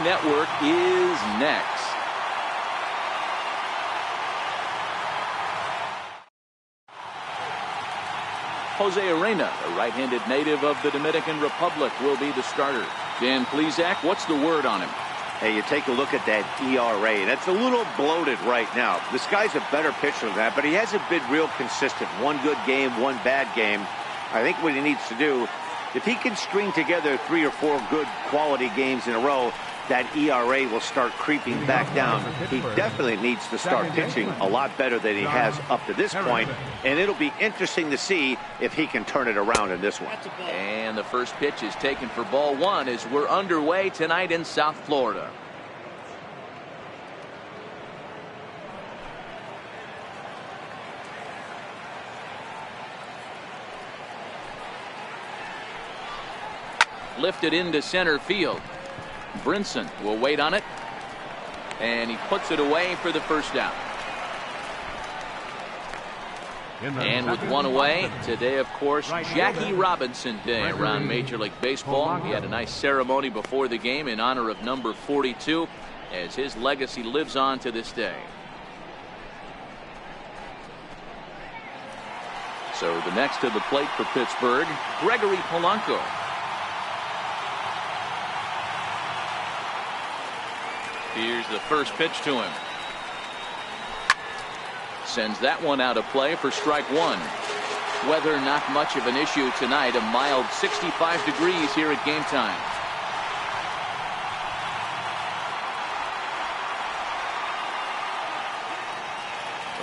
MLB Network is next. Jose Arena, a right-handed native of the Dominican Republic, will be the starter. Dan Plesac, what's the word on him? Hey, you take a look at that ERA. That's a little bloated right now. This guy's a better pitcher than that, but he hasn't been real consistent. One good game, one bad game. I think what he needs to do, if he can string together 3 or 4 good quality games in a row, that ERA will start creeping back down. He definitely needs to start pitching a lot better than he has up to this point, and it'll be interesting to see if he can turn it around in this one. And the first pitch is taken for ball 1 as we're underway tonight in South Florida. Lifted into center field. Brinson will wait on it, and he puts it away for the first down. And with one away, today, of course, Jackie Robinson Day around Major League Baseball. He had a nice ceremony before the game in honor of number 42, as his legacy lives on to this day. So the next to the plate for Pittsburgh, Gregory Polanco. Here's the first pitch to him. Sends that one out of play for strike 1. Weather not much of an issue tonight. A mild 65 degrees here at game time.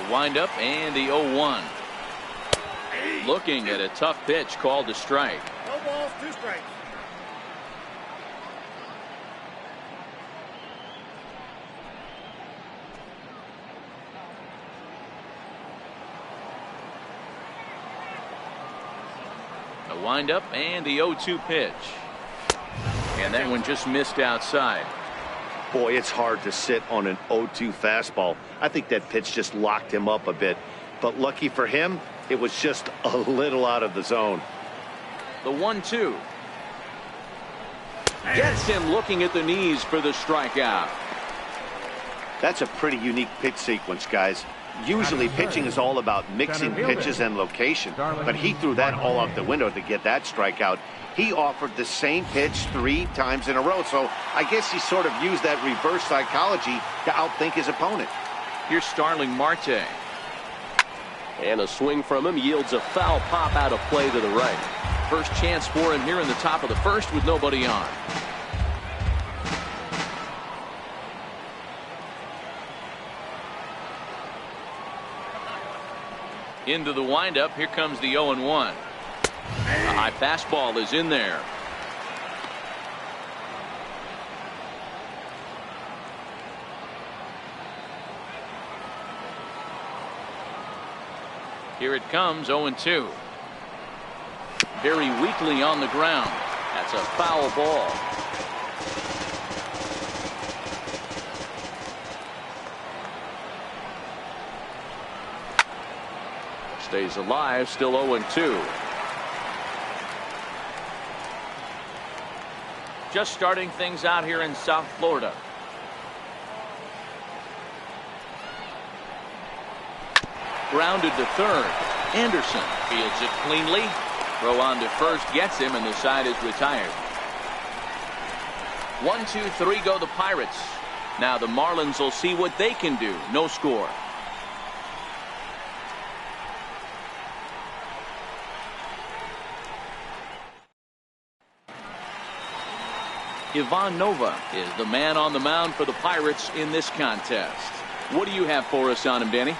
The windup and the 0-1. Looking at a tough pitch called to strike. No balls, 2 strikes. A windup and the 0-2 pitch. And that one just missed outside. Boy, it's hard to sit on an 0-2 fastball. I think that pitch just locked him up a bit. But lucky for him, it was just a little out of the zone. The 1-2. Gets him looking at the knees for the strikeout. That's a pretty unique pitch sequence, guys. Usually pitching is all about mixing pitches and location, but he threw that all out the window to get that strikeout. He offered the same pitch 3 times in a row, so I guess he sort of used that reverse psychology to outthink his opponent. Here's Starling Marte. And a swing from him yields a foul pop out of play to the right. First chance for him here in the top of the first with nobody on. Into the windup. Here comes the 0-1. A high fastball is in there. Here it comes, 0-2. Very weakly on the ground. That's a foul ball. Stays alive, still 0-2. Just starting things out here in South Florida. Grounded to third. Anderson fields it cleanly. Throw on to first gets him, and the side is retired. 1, 2, 3 go the Pirates. Now the Marlins will see what they can do. No score. Ivan Nova is the man on the mound for the Pirates in this contest. What do you have for us on him, Danny?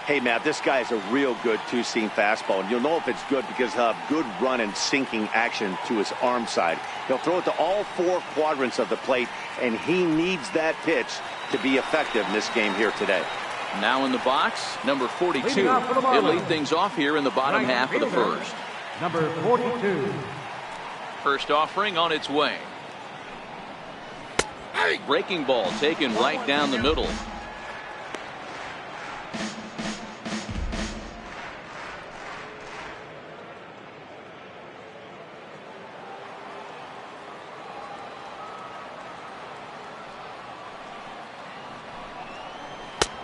Hey, Matt, this guy is a real good 2-seam fastball, and you'll know if it's good because he'll have good run and sinking action to his arm side. He'll throw it to all 4 quadrants of the plate, and he needs that pitch to be effective in this game here today. Now in the box, number 42. He'll lead things off here in the bottom half of the first. Number 42. First offering on its way. Breaking ball taken right down the middle.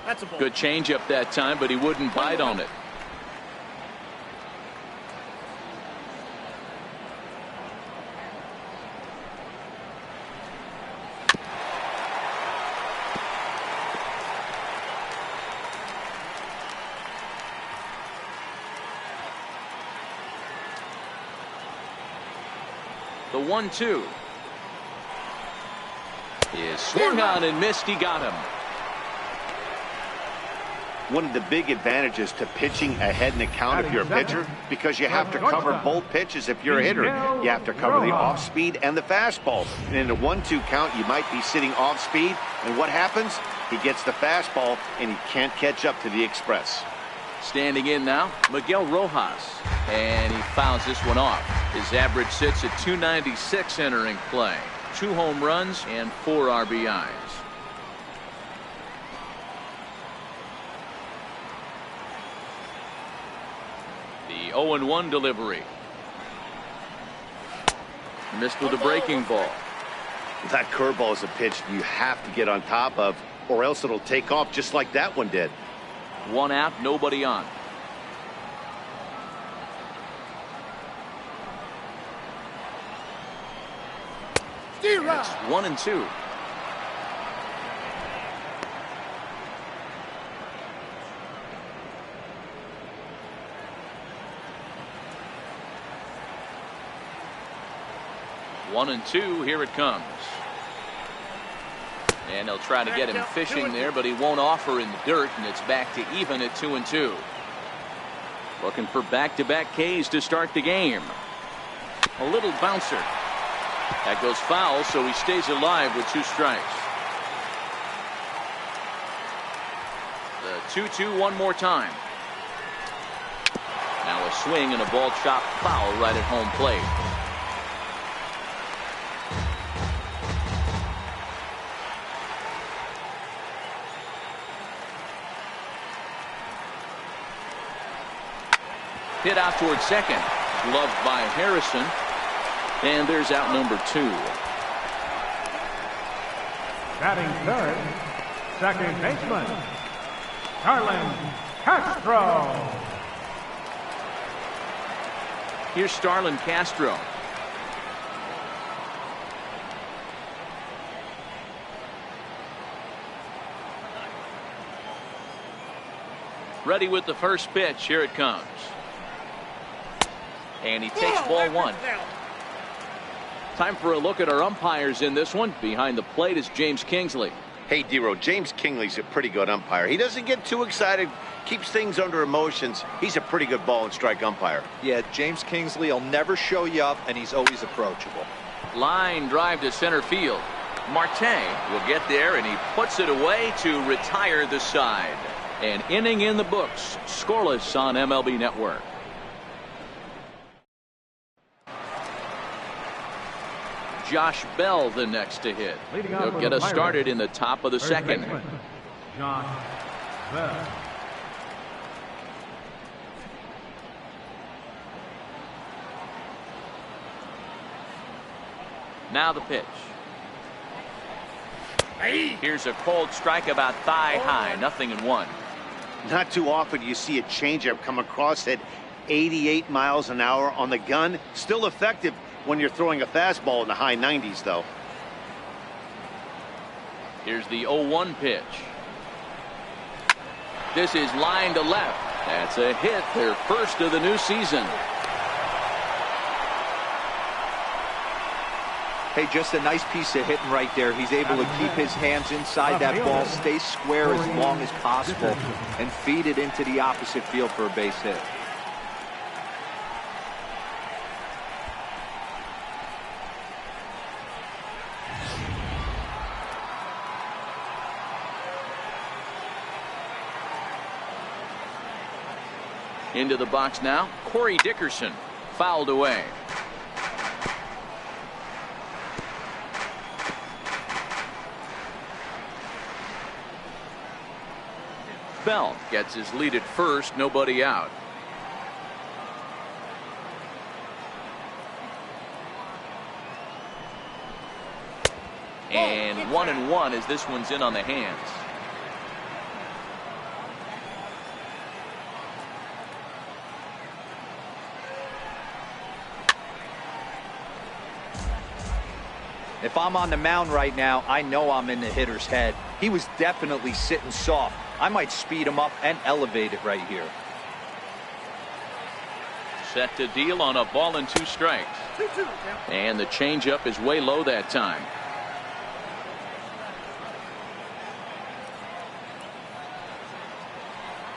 That's a ball. Good changeup that time, but he wouldn't bite on it. The 1-2 is swung on and missed. He got him. One of the big advantages to pitching ahead in the count if you're a pitcher, because you have to cover both pitches if you're a hitter. You have to cover the off speed and the fastball. And in a 1-2 count, you might be sitting off speed. And what happens? He gets the fastball and he can't catch up to the express. Standing in now, Miguel Rojas, and he fouls this one off. His average sits at .296 entering play. 2 home runs and 4 RBIs. The 0-1 delivery. Missed with a breaking ball. That curveball is a pitch you have to get on top of, or else it'll take off just like that one did. 1 out, nobody on. It's 1-2. One and two, here it comes. And they'll try to get him fishing there, but he won't offer in the dirt, and it's back to even at 2-2. Looking for back-to-back Ks to start the game. A little bouncer. That goes foul, so he stays alive with 2 strikes. The 2-2 one more time. Now a swing and a ball chopped foul right at home plate. Hit out towards second. Gloved by Harrison. And there's out number 2. Batting third, second baseman, Starlin Castro. Here's Starlin Castro. Ready with the first pitch. Here it comes. And he takes ball 1. Time for a look at our umpires in this one. Behind the plate is James Kingsley. Hey, Dero, James Kingsley's a pretty good umpire. He doesn't get too excited, keeps things under emotions. He's a pretty good ball and strike umpire. Yeah, James Kingsley will never show you up, and he's always approachable. Line drive to center field. Marte will get there, and he puts it away to retire the side. An inning in the books. Scoreless on MLB Network. Josh Bell the next to hit. He'll get us started in the top of the second. Josh Bell. Now the pitch. Here's a cold strike about thigh high. 0-1. Not too often you see a changeup come across at 88 miles an hour on the gun. Still effective when you're throwing a fastball in the high 90s, though. Here's the 0-1 pitch. This is line to left. That's a hit, their first of the new season. Hey, just a nice piece of hitting right there. He's able to keep his hands inside that ball, stay square as long as possible, and feed it into the opposite field for a base hit. Into the box now, Corey Dickerson, fouled away. Bell gets his lead at first, nobody out. And 1-1 as this one's in on the hands. If I'm on the mound right now, I know I'm in the hitter's head. He was definitely sitting soft. I might speed him up and elevate it right here. Set to deal on a ball and 2 strikes. And the changeup is way low that time.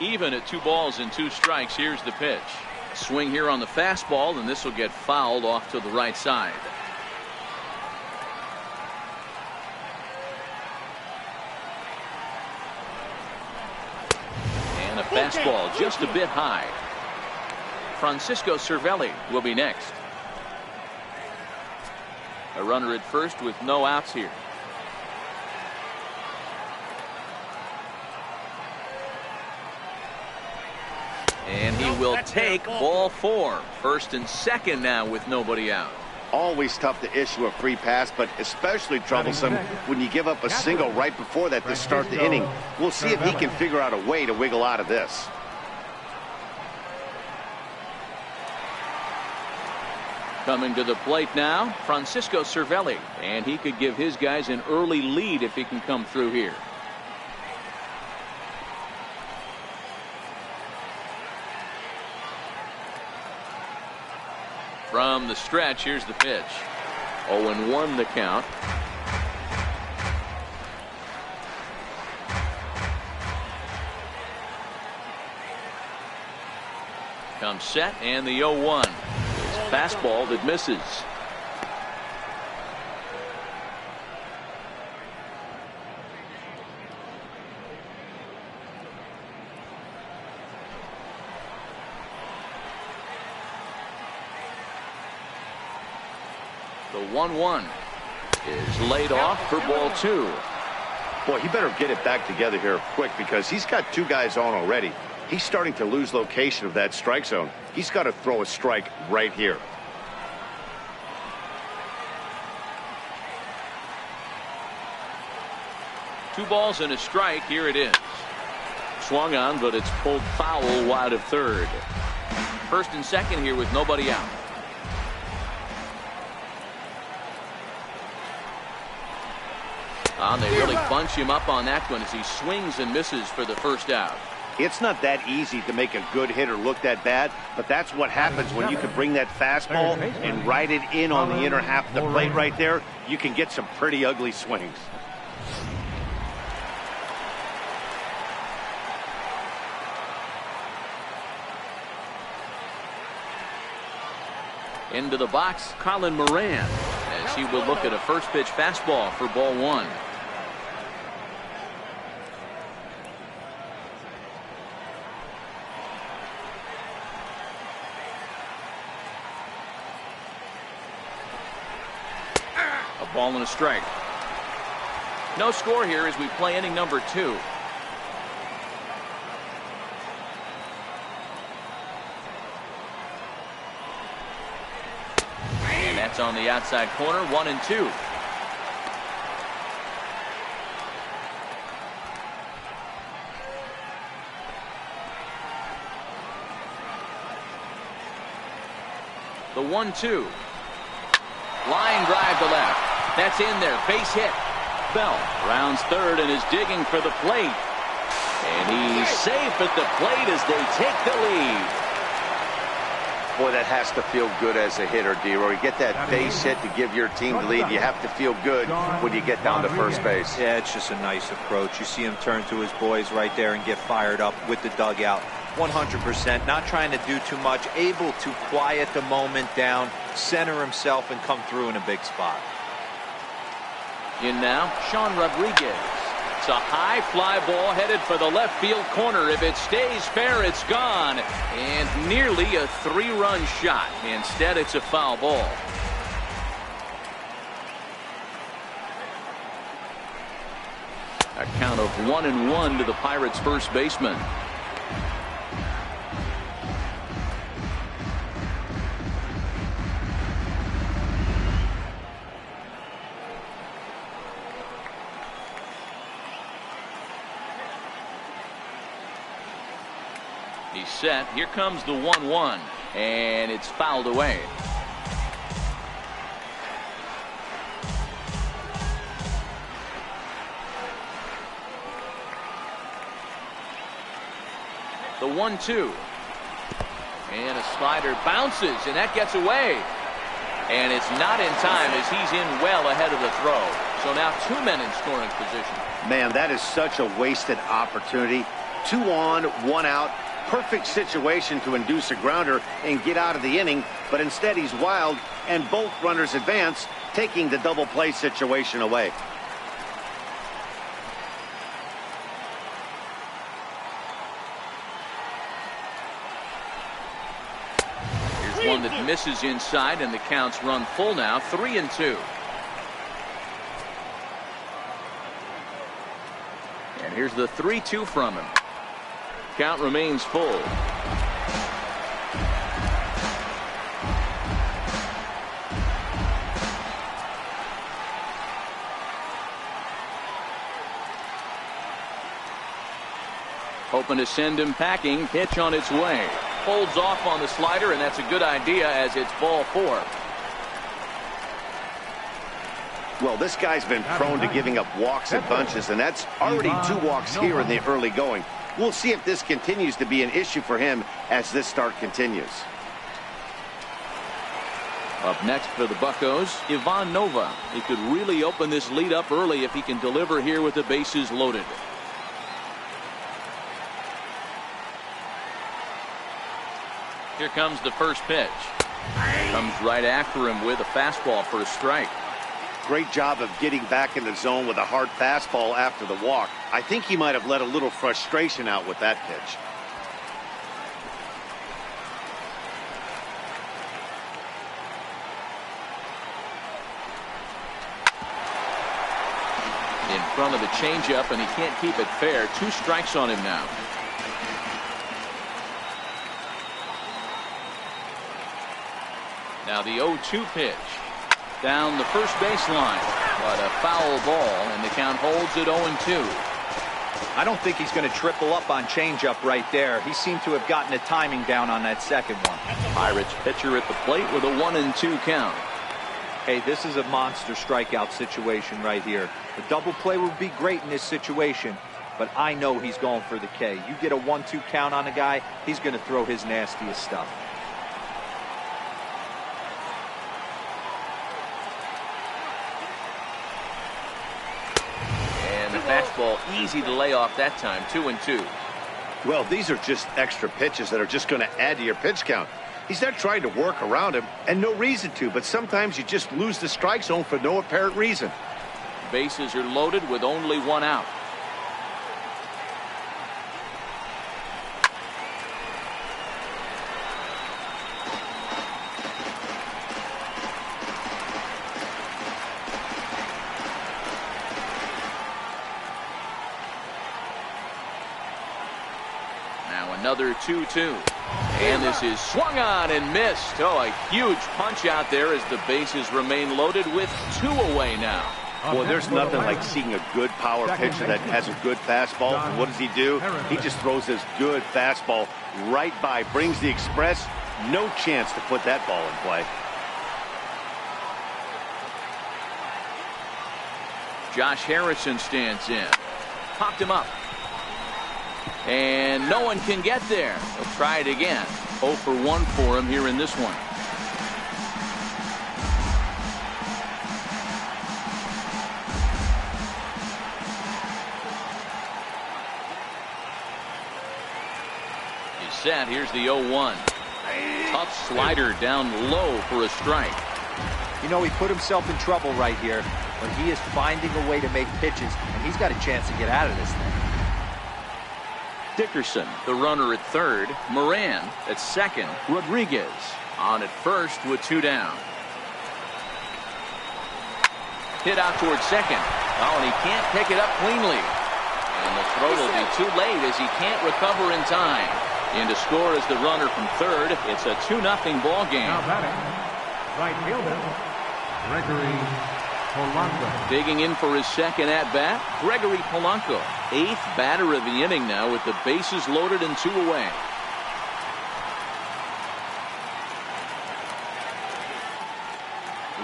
Even at 2 balls and 2 strikes. Here's the pitch. Swing here on the fastball, and this will get fouled off to the right side. And a fastball just a bit high. Francisco Cervelli will be next. A runner at first with no outs here. And he will take ball 4. First and second now with nobody out. Always tough to issue a free pass, but especially troublesome when you give up a single right before that to start the inning. We'll see if he can figure out a way to wiggle out of this. Coming to the plate now, Francisco Cervelli. And he could give his guys an early lead if he can come through here. From the stretch, here's the pitch. 0-1 the count. Comes set, and the 0-1. It's a fastball that misses. The 1-1 is laid off for ball 2. Boy, he better get it back together here quick because he's got 2 guys on already. He's starting to lose location of that strike zone. He's got to throw a strike right here. Two balls and a strike. Here it is. Swung on, but it's pulled foul wide of third. First and second here with nobody out. They really bunch him up on that one as he swings and misses for the first out. It's not that easy to make a good hitter look that bad, but that's what happens when you can bring that fastball and ride it in on the inner half of the plate right there. You can get some pretty ugly swings. Into the box, Colin Moran, as he will look at a first pitch fastball for ball 1. A ball and a strike. No score here as we play inning number 2. That's on the outside corner, 1-2. The 1-2. Line drive to left. That's in there. Base hit. Bell rounds third and is digging for the plate. And he's safe at the plate as they take the lead. Boy, that has to feel good as a hitter, D-Roy. You get that base hit to give your team the lead. You have to feel good when you get down to first base. Yeah, it's just a nice approach. You see him turn to his boys right there and get fired up with the dugout. 100%. Not trying to do too much. Able to quiet the moment down, center himself, and come through in a big spot. In now, Sean Rodriguez. It's a high fly ball headed for the left field corner. If it stays fair, it's gone. And nearly a 3-run shot. Instead, it's a foul ball. A count of 1-1 to the Pirates' first baseman. He's set. Here comes the 1-1, and it's fouled away. The 1-2. And a slider bounces, and that gets away. And it's not in time as he's in well ahead of the throw. So now 2 men in scoring position. Man, that is such a wasted opportunity. 2 on, 1 out. Perfect situation to induce a grounder and get out of the inning. But instead he's wild, and both runners advance, taking the double play situation away. One that misses inside, and the counts run full now. 3-2. And here's the 3-2 from him. Count remains full. Hoping to send him packing. Pitch on its way. Holds off on the slider, and that's a good idea as it's ball 4. Well, this guy's been prone to giving up walks at bunches, and that's already 2 walks here in the early going. We'll see if this continues to be an issue for him as this start continues. Up next for the Buccos, Ivan Nova. He could really open this lead up early if he can deliver here with the bases loaded. Here comes the first pitch. Comes right after him with a fastball for a strike. Great job of getting back in the zone with a hard fastball after the walk. I think he might have let a little frustration out with that pitch. In front of the changeup, and he can't keep it fair. 2 strikes on him now. Now the 0-2 pitch. Down the first baseline. But a foul ball, and the count holds at 0-2. I don't think he's going to triple up on changeup right there. He seemed to have gotten the timing down on that second one. Pirates pitcher at the plate with a 1-2 count. Hey, this is a monster strikeout situation right here. The double play would be great in this situation, but I know he's going for the K. You get a 1-2 count on a guy, he's going to throw his nastiest stuff. Fastball easy to lay off that time. 2-2. Well, these are just extra pitches that are just going to add to your pitch count. He's not trying to work around him, and no reason to, but sometimes you just lose the strike zone for no apparent reason. Bases are loaded with only 1 out. Another 2-2. And this is swung on and missed. Oh, a huge punch out there as the bases remain loaded with 2 away now. Well, there's nothing like seeing a good power pitcher that has a good fastball. And what does he do? He just throws his good fastball right by, brings the express. No chance to put that ball in play. Josh Harrison stands in. Popped him up. And no one can get there. He'll try it again. 0 for 1 for him here in this one. He's set. Here's the 0-1. Tough slider down low for a strike. You know, he put himself in trouble right here, but he is finding a way to make pitches, and he's got a chance to get out of this thing. Dickerson, the runner at third. Moran at second. Rodriguez on at first with 2 down. Hit out towards second. Oh, and he can't pick it up cleanly. And the throw will be too late as he can't recover in time. In to score is the runner from third. It's a 2-0 ball game. Now batting, right fielder, Gregory Polanco. Digging in for his second at-bat, Gregory Polanco. 8th batter of the inning now with the bases loaded and 2 away.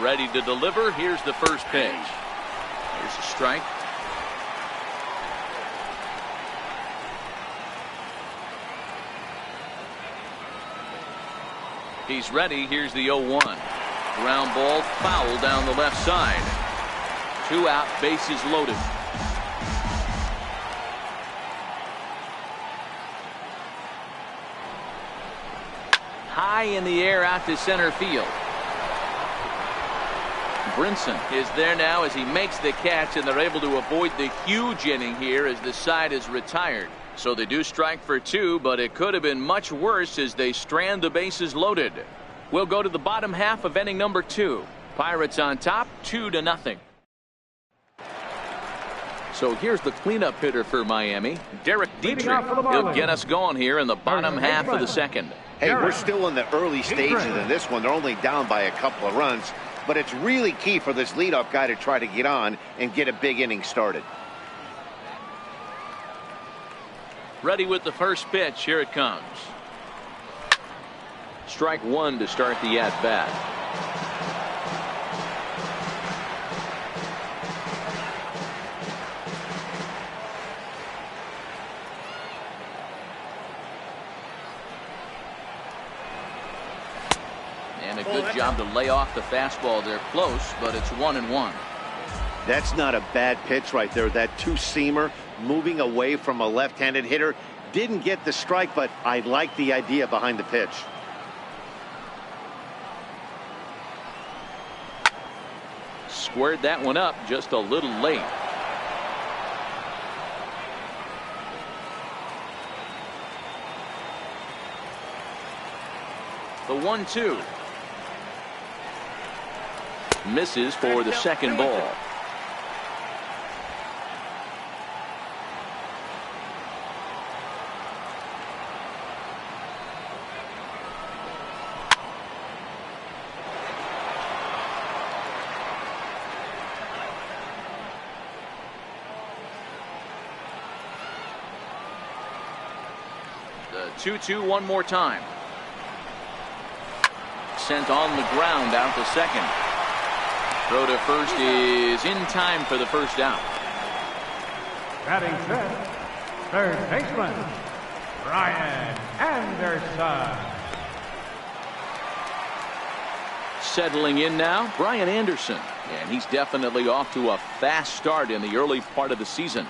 Ready to deliver. Here's the first pitch. Here's a strike. He's ready. Here's the 0-1. Ground ball foul down the left side. 2 out, bases loaded. High in the air out to center field. Brinson is there now as he makes the catch, and they're able to avoid the huge inning here as the side is retired. So they do strike for 2, but it could have been much worse as they strand the bases loaded. We'll go to the bottom half of inning number 2. Pirates on top, 2-0. So here's the cleanup hitter for Miami, Derek Dietrich. He'll get us going here in the bottom half of the second. Hey, we're still in the early stages of this one. They're only down by a couple of runs, but it's really key for this leadoff guy to try to get on and get a big inning started. Ready with the first pitch. Here it comes. Strike 1 to start the at-bat. And a good job to lay off the fastball there close, but it's 1-1. That's not a bad pitch right there. That two-seamer moving away from a left-handed hitter. Didn't get the strike, but I like the idea behind the pitch. Squared that one up just a little late. The 1-2. Misses for the second ball. The 2-2 one more time. Sent on the ground out to second. Throw to first is in time for the first out. Batting fifth, third baseman, Brian Anderson. Settling in now, Brian Anderson. And he's definitely off to a fast start in the early part of the season.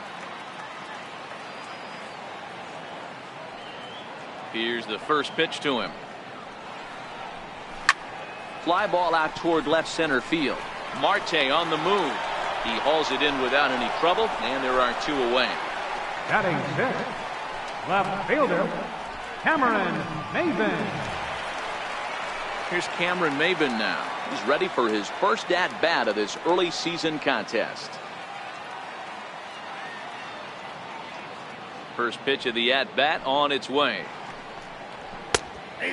Here's the first pitch to him. Fly ball out toward left center field. Marte on the move. He hauls it in without any trouble, and there are 2 away. Batting fifth, left fielder, Cameron Maben. Here's Cameron Maben now. He's ready for his first at-bat of this early season contest. First pitch of the at-bat on its way.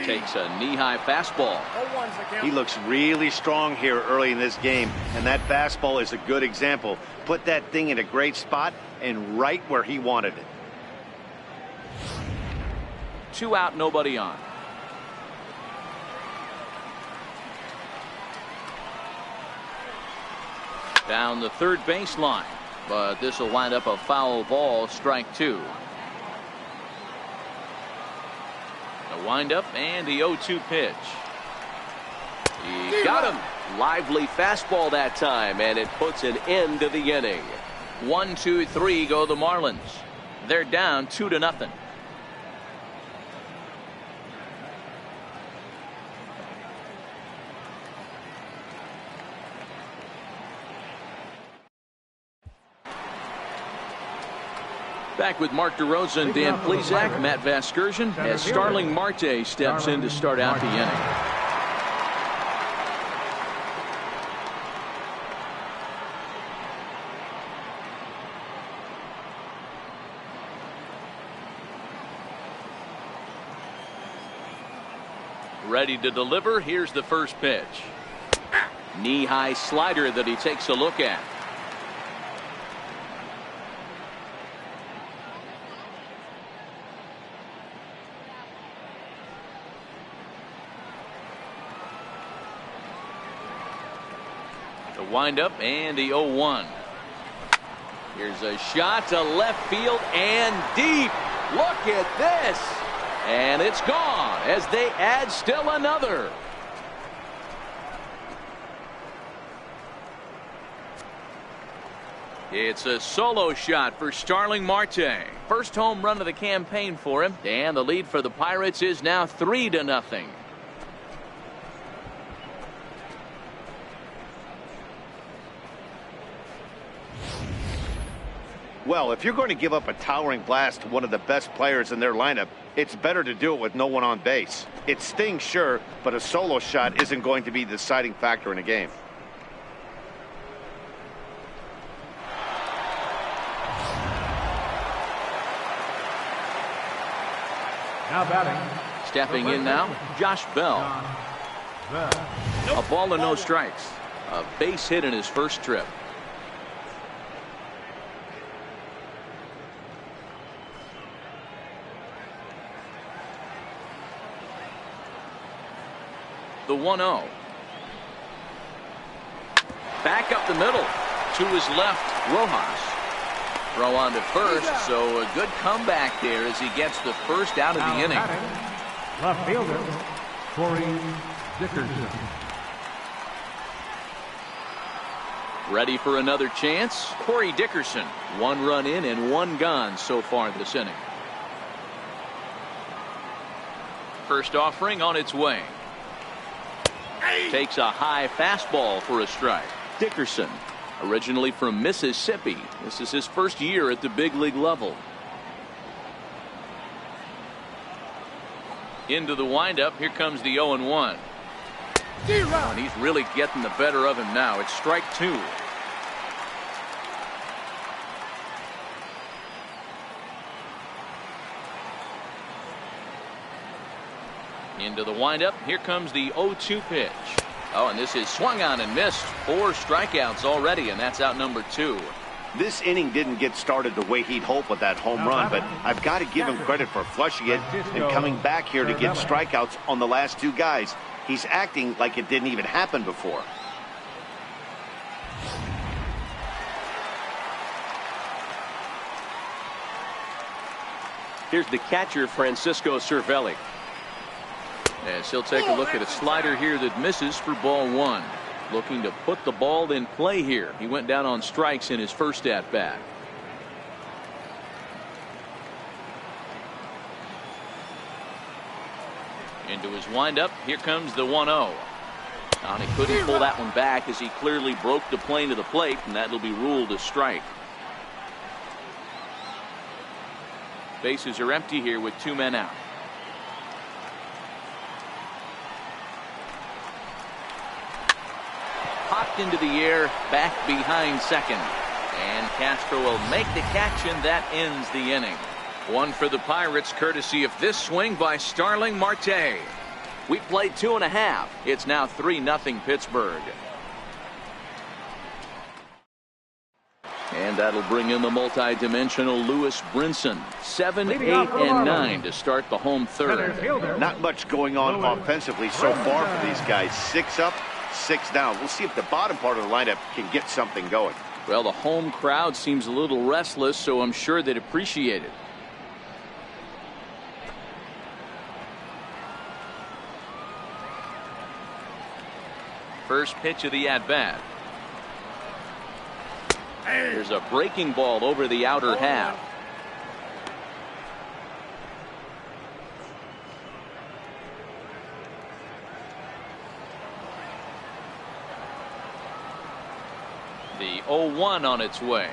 Takes a knee-high fastball. He looks really strong here early in this game, and that fastball is a good example. Put that thing in a great spot and right where he wanted it. 2 out, nobody on. Down the third baseline, but this will wind up a foul ball, strike 2. The windup and the 0-2 pitch. He got him. Lively fastball that time, and it puts an end to the inning. 1-2-3 go the Marlins. They're down 2-0. Back with Mark DeRosa and Dan Plesac, Matt Vasgersian, as Starling Marte steps in to start out the inning. Ready to deliver. Here's the first pitch. Knee-high slider that he takes a look at. The windup and the 0-1. Here's a shot to left field and deep. Look at this. And it's gone. as they add still another. It's a solo shot for Starling Marte. First home run of the campaign for him, and the lead for the Pirates is now 3-0. Well, if you're going to give up a towering blast to one of the best players in their lineup, it's better to do it with no one on base. It stings, sure, but a solo shot isn't going to be the deciding factor in a game. Now batting. Stepping in now, Josh Bell. A ball and no strikes. A base hit in his first trip. The 1-0. Back up the middle. To his left, Rojas. Throw on to first, so a good comeback there as he gets the first out of the inning. Left fielder, Corey Dickerson. Ready for another chance? Corey Dickerson. 1 run in and 1 gone so far this inning. First offering on its way. Takes a high fastball for a strike. Dickerson, originally from Mississippi. This is his first year at the big league level. Into the windup. Here comes the 0-1. And he's really getting the better of him now. It's strike 2. Into the windup. Here comes the 0-2 pitch. Oh, and this is swung on and missed. 4 strikeouts already, and that's out number 2. This inning didn't get started the way he'd hoped with that home run, but I've got to give him credit for flushing it and coming back here to get strikeouts on the last 2 guys. He's acting like it didn't even happen before. Here's the catcher, Francisco Cervelli. As he'll take a look at a slider here that misses for ball 1. Looking to put the ball in play here. He went down on strikes in his first at bat. Into his windup. Here comes the 1-0. And he couldn't pull that one back as he clearly broke the plane to the plate, and that'll be ruled a strike. Bases are empty here with 2 men out. Popped into the air, back behind second. And Castro will make the catch, and that ends the inning. 1 for the Pirates, courtesy of this swing by Starling Marte. We played 2.5. It's now 3-0 Pittsburgh. And that'll bring in the multi-dimensional Lewis Brinson. 7, 8, and 9 to start the home third. Not much going on offensively so far for these guys. 6 up, 6 down. We'll see if the bottom part of the lineup can get something going. Well, the home crowd seems a little restless, so I'm sure they'd appreciate it. First pitch of the at-bat. There's a breaking ball over the outer half. The 0-1 on its way.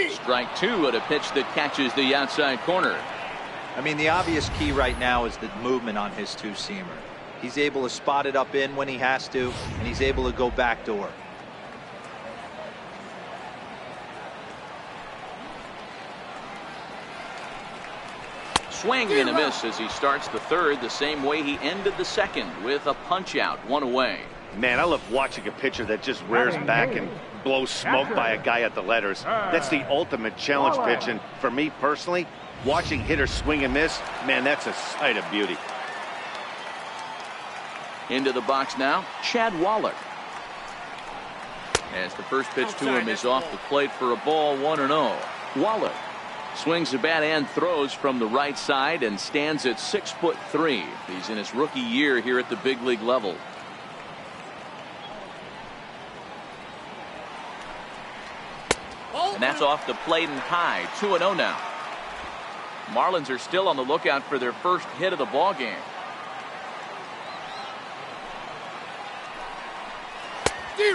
Strike 2 at a pitch that catches the outside corner. I mean, the obvious key right now is the movement on his 2-seamer. He's able to spot it up in when he has to, and he's able to go backdoor. Swing and a miss as he starts the third the same way he ended the second, with a punch out, 1 away. Man, I love watching a pitcher that just rears back and blows smoke by a guy at the letters. That's the ultimate challenge pitch, and for me personally, watching hitters swing and miss, man, that's a sight of beauty. Into the box now, Chad Wallach. As the first pitch to him is off the plate for a ball, 1-0. Wallach Swings the bat and throws from the right side and stands at 6'3". He's in his rookie year here at the big league level. And that's off the plate and high. 2-0 now. Marlins are still on the lookout for their first hit of the ball game.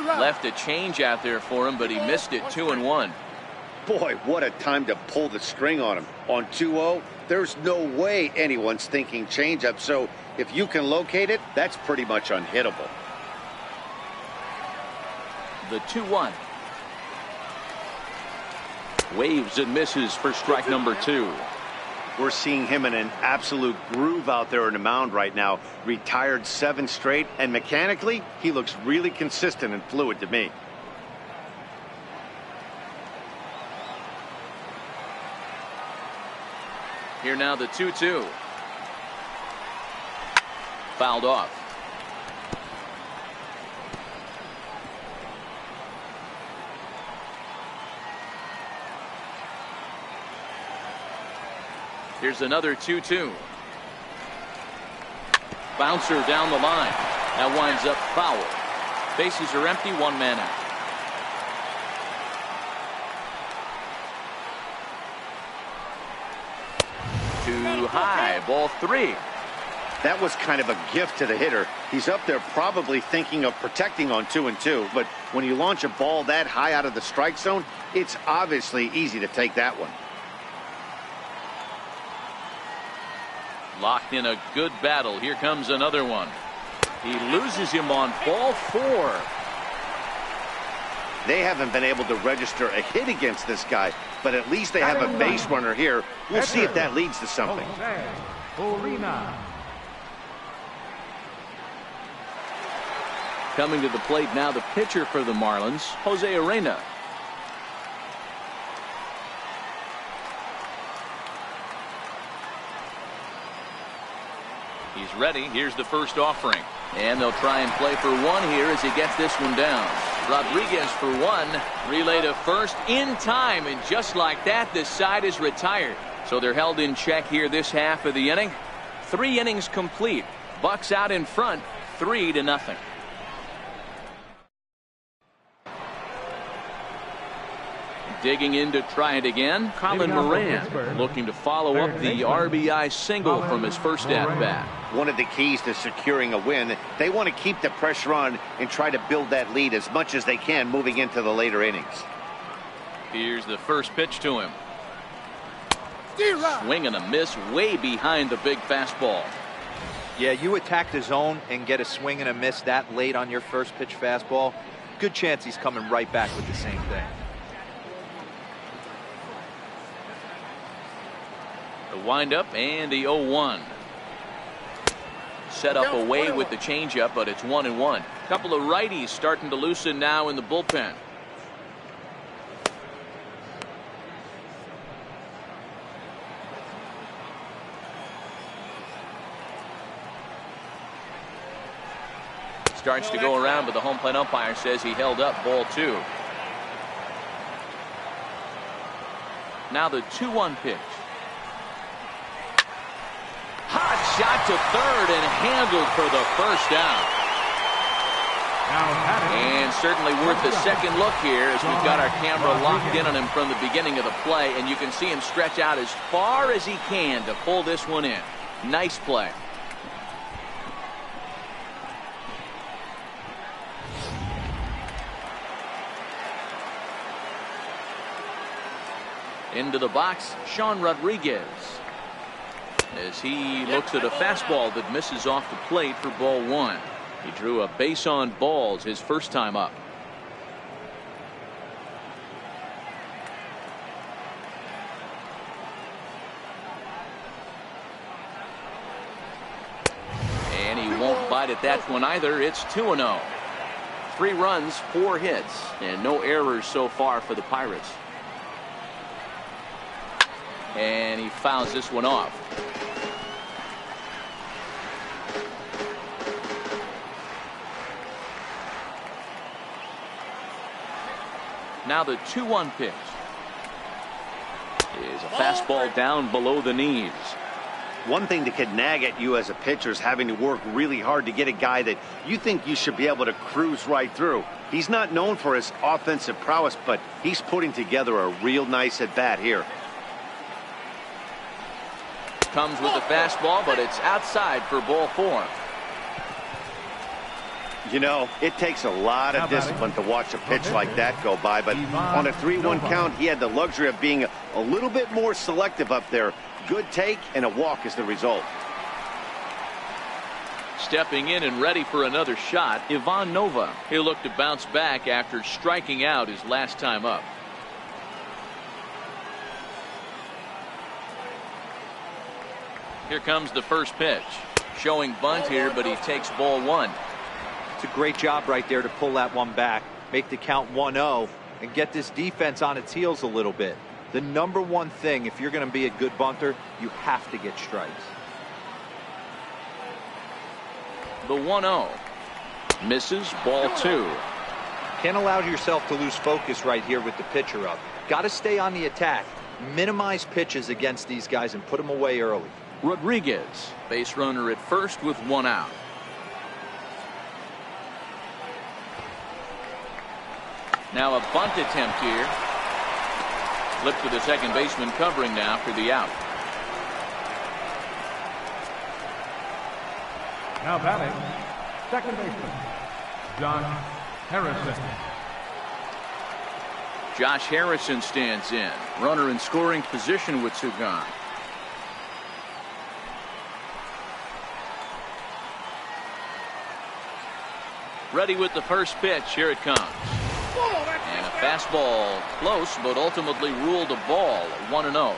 Left a change out there for him, but he missed it. 2-1. Boy, what a time to pull the string on him. On 2-0, there's no way anyone's thinking changeup. So if you can locate it, that's pretty much unhittable. The 2-1. Waves and misses for strike number 2. We're seeing him in an absolute groove out there in the mound right now. Retired 7 straight, and mechanically, he looks really consistent and fluid to me. Here now the 2-2. Fouled off. Here's another 2-2. Bouncer down the line. That winds up foul. Bases are empty, 1 man out. Too high, ball 3. That was kind of a gift to the hitter. He's up there probably thinking of protecting on 2-2, but when you launch a ball that high out of the strike zone, it's obviously easy to take that one. Locked in a good battle. Here comes another one. He loses him on ball 4. They haven't been able to register a hit against this guy, but at least they have a base runner here. We'll see if that leads to something. Coming to the plate now, the pitcher for the Marlins, Jose Arena. He's ready. Here's the first offering. And they'll try and play for 1 here as he gets this one down. Rodriguez for 1. Relay to first in time. And just like that, this side is retired. So they're held in check here this half of the inning. 3 innings complete. Bucks out in front, 3-0. Digging in to try it again, Colin Moran looking to follow up the RBI single from his first at-bat. One of the keys to securing a win, they want to keep the pressure on and try to build that lead as much as they can moving into the later innings. Here's the first pitch to him. Swing and a miss way behind the big fastball. Yeah, you attack the zone and get a swing and a miss that late on your first pitch fastball. Good chance he's coming right back with the same thing. The windup and the 0-1. Set up away with the changeup, but it's 1-1. Couple of righties starting to loosen now in the bullpen. Starts to go around, but the home plate umpire says he held up ball 2. Now the 2-1 pitch. Hot shot to third and handled for the first out. And certainly worth a second look here as we've got our camera locked in on him from the beginning of the play, and you can see him stretch out as far as he can to pull this one in. Nice play. Into the box, Sean Rodriguez, as he looks at a fastball that misses off the plate for ball 1. He drew a base on balls his first time up. And he won't bite at that one either. It's 2-0. 3 runs, 4 hits, and no errors so far for the Pirates. And he fouls this one off. Now the 2-1 pitch. is a fastball down below the knees. One thing that could nag at you as a pitcher is having to work really hard to get a guy that you think you should be able to cruise right through. He's not known for his offensive prowess, but he's putting together a real nice at-bat here. Comes with a fastball, but it's outside for ball 4. You know, it takes a lot of discipline to watch a pitch like that go by, but on a 3-1 count, he had the luxury of being a little bit more selective up there. Good take and a walk is the result. Stepping in and ready for another shot, Ivan Nova. He'll look to bounce back after striking out his last time up. Here comes the first pitch. Showing bunt here, but he takes ball 1. It's a great job right there to pull that one back, make the count 1-0, and get this defense on its heels a little bit. The number one thing, if you're going to be a good bunter, you have to get strikes. The 1-0. Misses, ball 2. Can't allow yourself to lose focus right here with the pitcher up. Got to stay on the attack, minimize pitches against these guys, and put them away early. Rodriguez, base runner at first with 1 out. Now a bunt attempt here. Flip to the second baseman covering now for the out. Now batting, second baseman, Josh Harrison. Josh Harrison stands in. Runner in scoring position with 2 gone. Ready with the first pitch. Here it comes. And a fastball close, but ultimately ruled a ball. 1-0.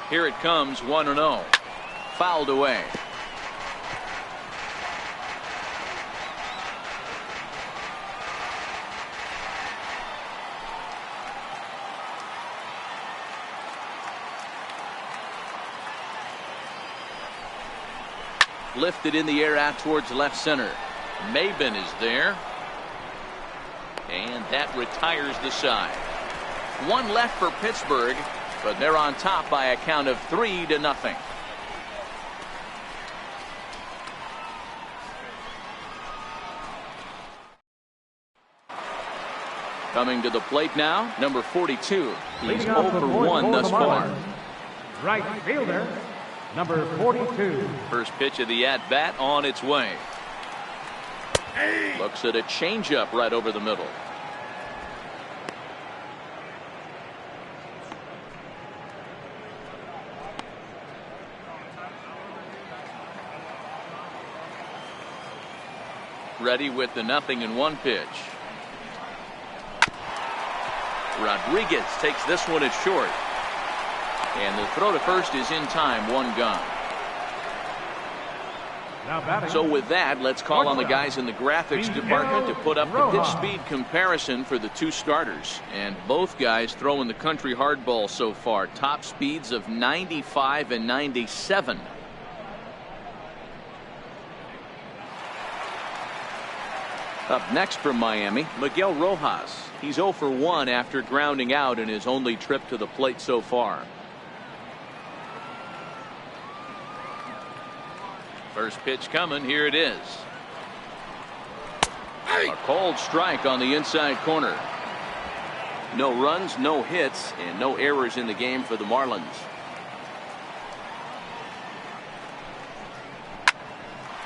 Here it comes. 1-0. Fouled away. Lifted in the air out towards left center. Maben is there. And that retires the side. 1 left for Pittsburgh, but they're on top by a count of 3-0. Coming to the plate now, number 42. He's 0 for 1 thus far. Right fielder, number 42. First pitch of the at-bat on its way. Looks at a changeup right over the middle. Ready with the 0-1 pitch. Rodriguez takes this one as short. And the throw to first is in time. 1 gone. So with that, let's call on the guys in the graphics department to put up the pitch speed comparison for the 2 starters. And both guys throwing the country hardball so far. Top speeds of 95 and 97. Up next from Miami, Miguel Rojas. He's 0 for 1 after grounding out in his only trip to the plate so far. First pitch coming. Here it is. A called strike on the inside corner. No runs, no hits, and no errors in the game for the Marlins.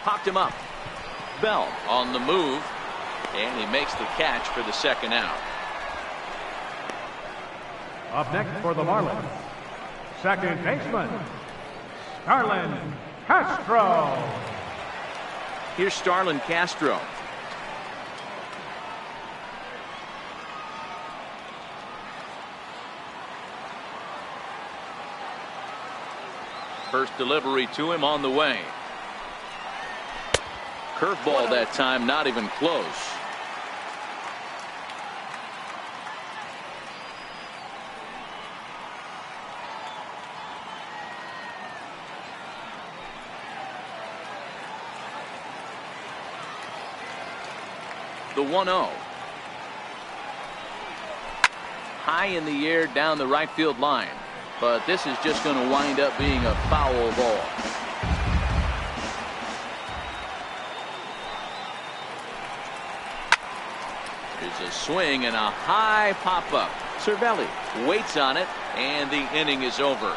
Popped him up. Bell on the move, and he makes the catch for the 2nd out. Up next for the Marlins, second baseman, Starlin Castro. Here's Starlin Castro. First delivery to him on the way. Curveball that time, not even close. The 1-0. high in the air down the right field line. But this is just going to wind up being a foul ball. There's a swing and a high pop-up. Cervelli waits on it, and the inning is over.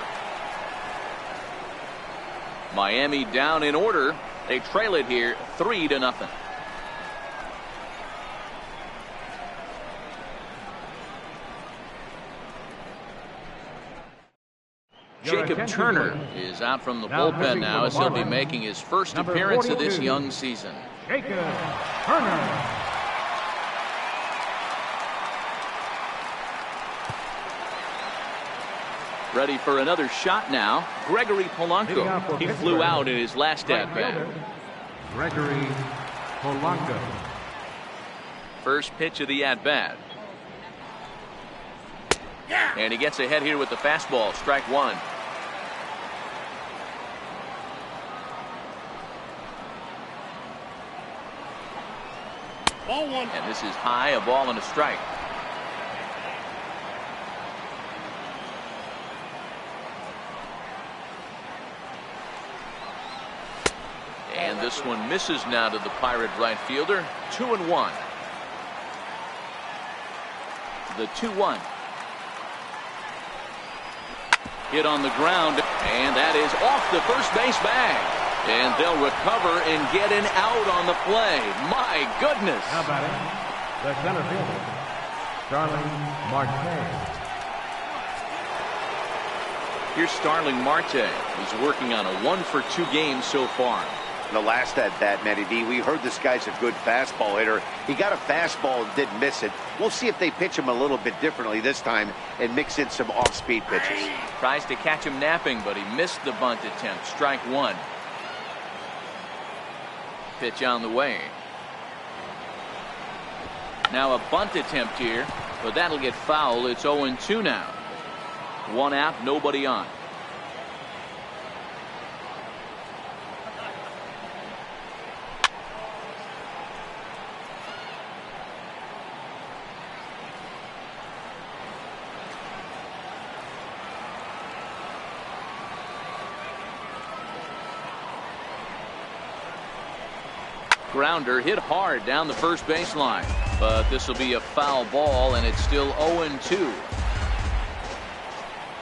Miami down in order. They trail it here 3-0. Jacob Turner is out from the bullpen now as he'll be making his first appearance of this young season. Jacob Turner. Ready for another shot now. Gregory Polanco. He flew out in his last at-bat. Gregory Polanco. First pitch of the at-bat. And he gets ahead here with the fastball. Strike one. Ball one. And this is high, a ball and a strike. And this one misses now to the Pirate right fielder. 2-1. The 2-1. Hit on the ground, and that is off the first base bag. And they'll recover and get an out on the play. My goodness. How about it? The center fielder, Starling Marte. Here's Starling Marte. He's working on a 1-for-2 game so far. In the last at-bat, Matty D, we heard this guy's a good fastball hitter. He got a fastball and didn't miss it. We'll see if they pitch him a little bit differently this time and mix in some off-speed pitches. Tries to catch him napping, but he missed the bunt attempt. Strike one. Pitch on the way. Now a bunt attempt here, but that'll get foul. It's 0-2 now. One out, nobody on. Grounder hit hard down the first baseline, but this will be a foul ball, and it's still 0-2.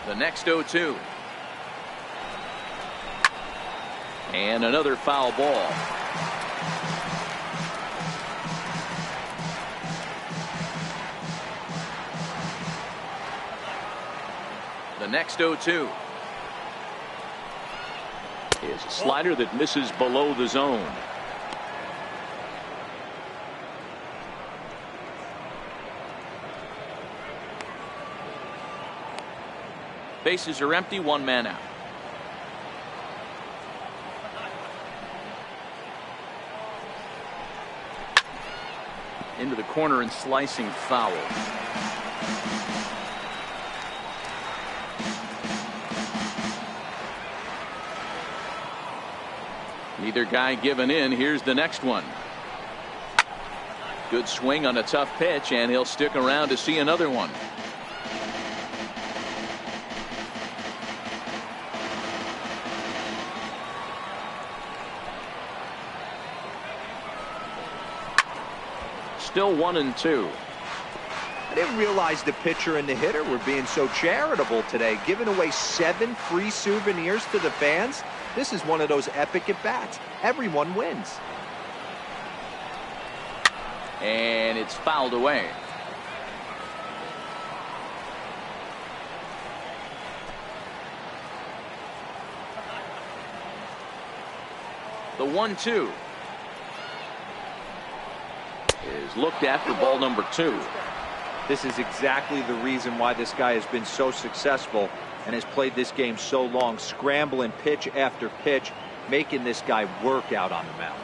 The next 0-2. And another foul ball. The next 0-2 is a slider that misses below the zone. Bases are empty, one man out. Into the corner and slicing foul. Neither guy giving in. Here's the next one. Good swing on a tough pitch, and he'll stick around to see another one. Still 1-2. I didn't realize the pitcher and the hitter were being so charitable today, giving away 7 free souvenirs to the fans. This is one of those epic at-bats. Everyone wins. And it's fouled away. The 1-2 is looked at for ball number 2. This is exactly the reason why this guy has been so successful and has played this game so long, scrambling pitch after pitch, making this guy work out on the mound.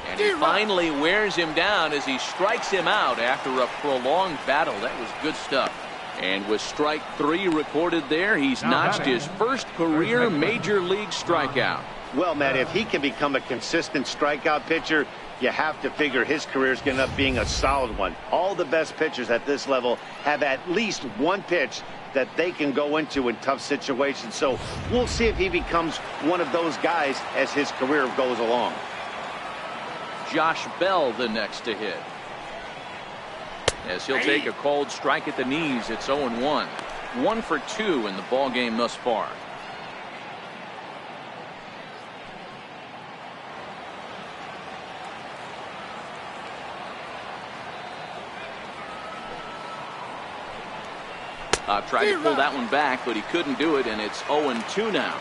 And he finally wears him down as he strikes him out after a prolonged battle. That was good stuff. And with strike 3 recorded there, he's notched his first career major league strikeout. Well, Matt, if he can become a consistent strikeout pitcher, you have to figure his career is going to end up being a solid one. All the best pitchers at this level have at least one pitch that they can go into in tough situations. So we'll see if he becomes one of those guys as his career goes along. Josh Bell the next to hit. As he'll take a cold strike at the knees, it's 0-1. 1 for 2 in the ball game thus far. Tried to pull that one back, but he couldn't do it, and it's 0-2 now.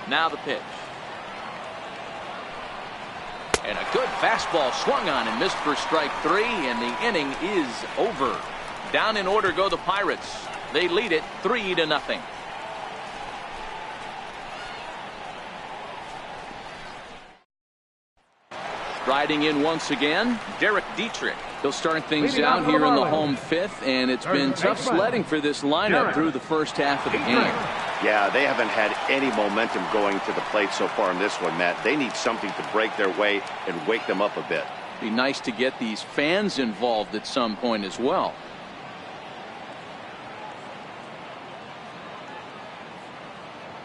Now the pitch. And a good fastball swung on and missed for strike 3, and the inning is over. Down in order go the Pirates. They lead it 3-0. Riding in once again, Derek Dietrich. He'll start things out here in the home fifth, and it's been tough sledding for this lineup through the first half of the game. Yeah, they haven't had any momentum going to the plate so far in this one, Matt. They need something to break their way and wake them up a bit. Be nice to get these fans involved at some point as well.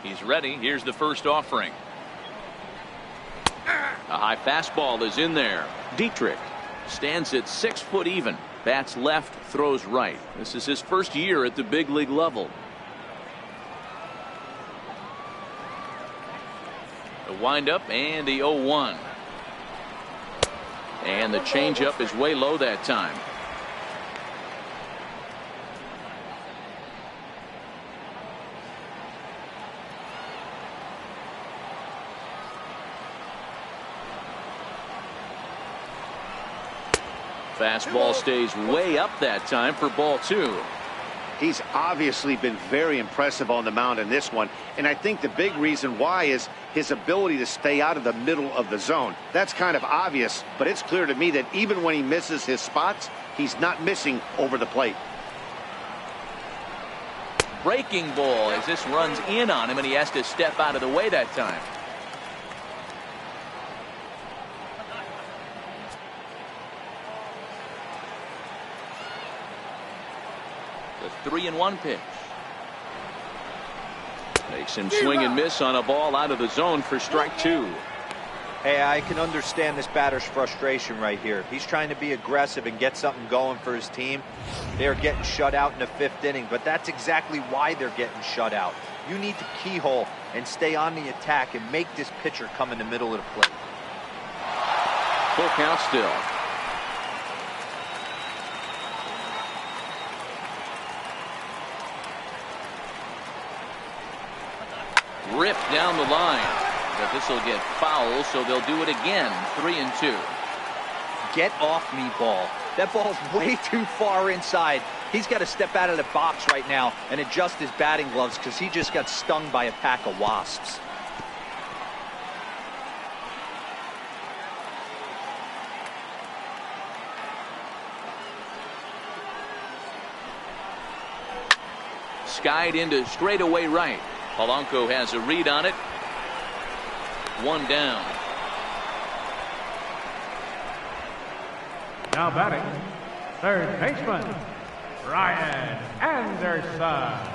He's ready. Here's the first offering. A high fastball is in there. Dietrich stands at 6 foot even. Bats left, throws right. This is his first year at the big league level. The windup and the 0-1. And the changeup is way low that time. Fastball stays way up that time for ball 2. He's obviously been very impressive on the mound in this one, and I think the big reason why is his ability to stay out of the middle of the zone. That's kind of obvious, but it's clear to me that even when he misses his spots, he's not missing over the plate. Breaking ball as this runs in on him, and he has to step out of the way that time. The 3-1 pitch. Makes him swing and miss on a ball out of the zone for strike 2. Hey, I can understand this batter's frustration right here. He's trying to be aggressive and get something going for his team. They're getting shut out in the 5th inning, but that's exactly why they're getting shut out. You need to keyhole and stay on the attack and make this pitcher come in the middle of the plate. Full count still. Ripped down the line, but this will get foul, so they'll do it again. 3-2. Get off me, ball. That ball's way too far inside. He's got to step out of the box right now and adjust his batting gloves because he just got stung by a pack of wasps. Skied into straightaway right. Polanco has a read on it. 1 down. Now batting, third baseman, Brian Anderson.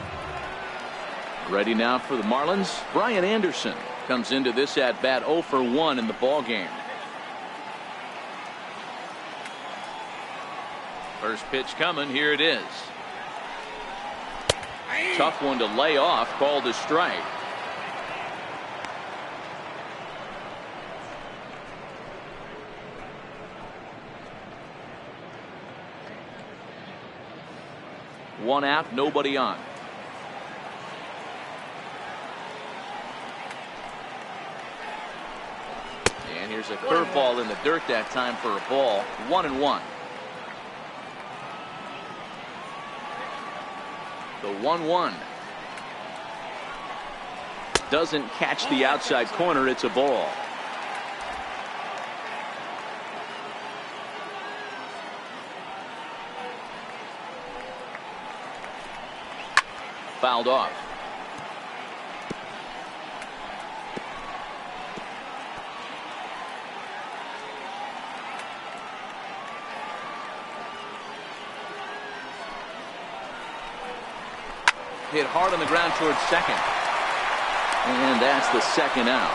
Ready now for the Marlins. Brian Anderson comes into this at bat 0 for 1 in the ball game. First pitch coming. Here it is. Tough one to lay off, called a strike. One out, nobody on. And here's a curveball in the dirt that time for a ball. 1-1. The 1-1 doesn't catch the outside corner. It's a ball. fouled off. Hit hard on the ground towards second. And that's the second out.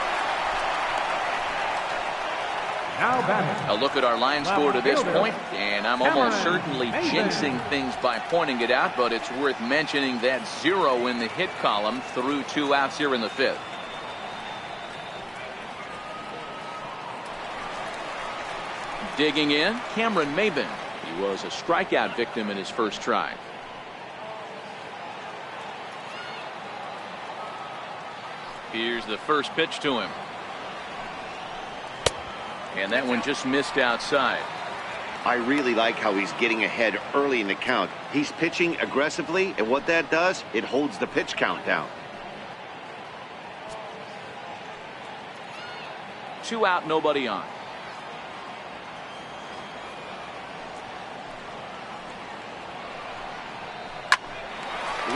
Now batting. A look at our line score to this point, and I'm almost certainly jinxing things by pointing it out, but it's worth mentioning that 0 in the hit column through 2 outs here in the 5th. Digging in, Cameron Maben. He was a strikeout victim in his first try. Here's the first pitch to him. And that one just missed outside. I really like how he's getting ahead early in the count. He's pitching aggressively, and what that does, it holds the pitch count down. 2 out, nobody on.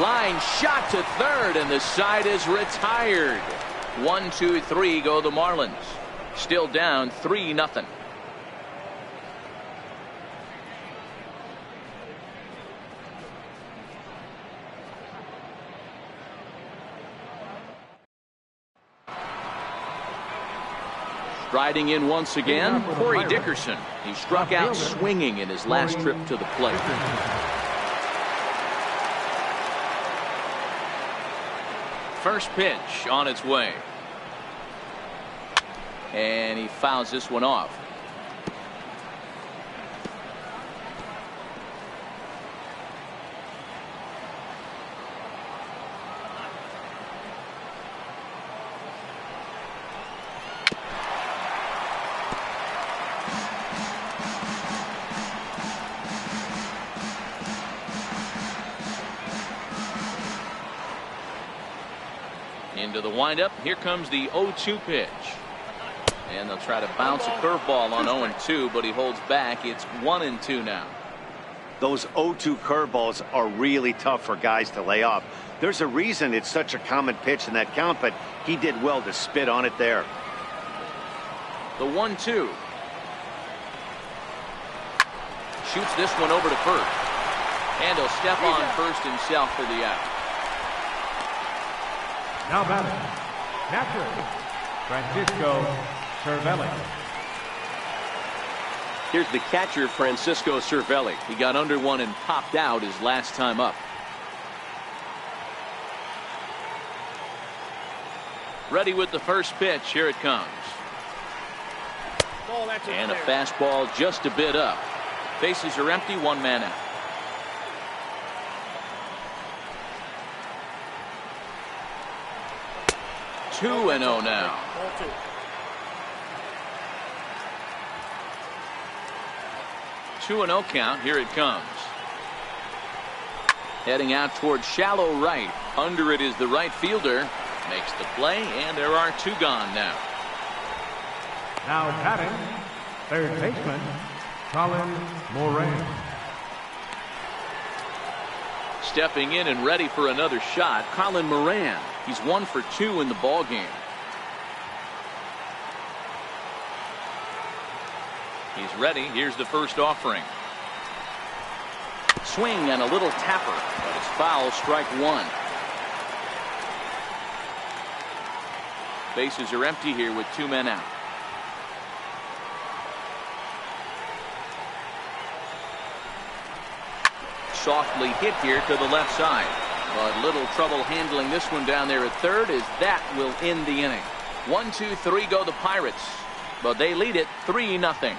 Line shot to third, and the side is retired. 1, 2, 3 go the Marlins. Still down 3-0. Striding in once again, Corey Dickerson. He struck out swinging in his last trip to the plate. First pitch on its way. And he fouls this one off. Into the windup. Here comes the 0-2 pitch. And they'll try to bounce a curveball on 0-2, but he holds back. It's 1-2 now. Those 0-2 curveballs are really tough for guys to lay off. There's a reason it's such a common pitch in that count, but he did well to spit on it there. The 1-2. Shoots this one over to first. And he'll step on first himself for the out. Now batting, catcher, Francisco Cervelli. Here's the catcher, Francisco Cervelli. He got under one and popped out his last time up. Ready with the first pitch. Here it comes. And a fastball just a bit up. Bases are empty, 1 man out. Two and 0 now. Two and 0 count. Here it comes. Heading out towards shallow right. Under it is the right fielder. Makes the play, and there are 2 gone now. Now batting, third baseman, Colin Moran. Stepping in and ready for another shot, Colin Moran. He's 1 for 2 in the ball game. He's ready. Here's the first offering. Swing and a little tapper, but it's foul, strike 1. Bases are empty here with 2 men out. Softly hit here to the left side. But little trouble handling this one down there at third, as that will end the inning. 1, 2, 3 go the Pirates. But they lead it 3-0.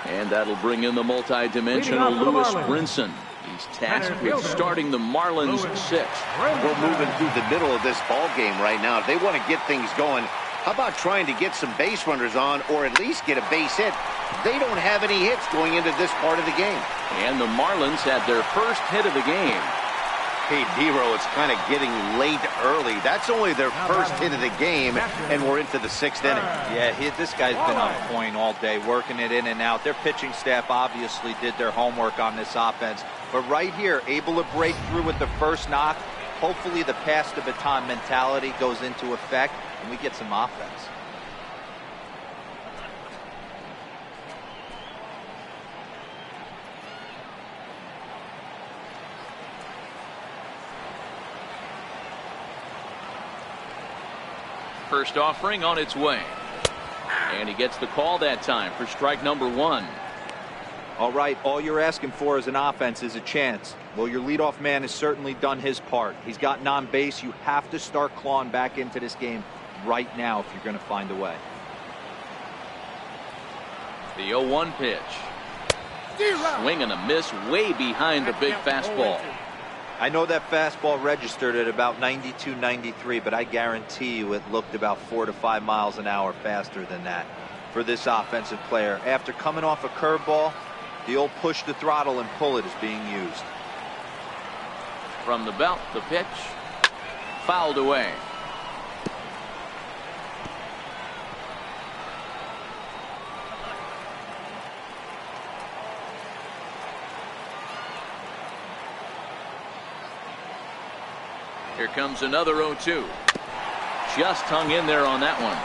And that'll bring in the multi-dimensional Lewis Brinson. He's tasked with starting the Marlins 6. We're moving through the middle of this ball game right now. If they want to get things going, how about trying to get some base runners on, or at least get a base hit? They don't have any hits going into this part of the game. And the Marlins had their first hit of the game. Hey, Dero, it's kind of getting late early. That's only their first hit of the game, and we're into the 6th inning. Yeah, this guy's been on point all day, working it in and out. Their pitching staff obviously did their homework on this offense. But right here, able to break through with the first knock. Hopefully the pass the baton mentality goes into effect, and we get some offense. First offering on its way. And he gets the call that time for strike number 1. All right, all you're asking for as an offense is a chance. Well, your leadoff man has certainly done his part. He's gotten on base. You have to start clawing back into this game right now if you're going to find a way. The 0-1 pitch. Swing and a miss way behind the big fastball. I know that fastball registered at about 92, 93, but I guarantee you it looked about 4 to 5 miles an hour faster than that for this offensive player. After coming off a curveball, the old push the throttle and pull it is being used. From the belt, the pitch. Fouled away. Here comes another 0-2. Just hung in there on that one.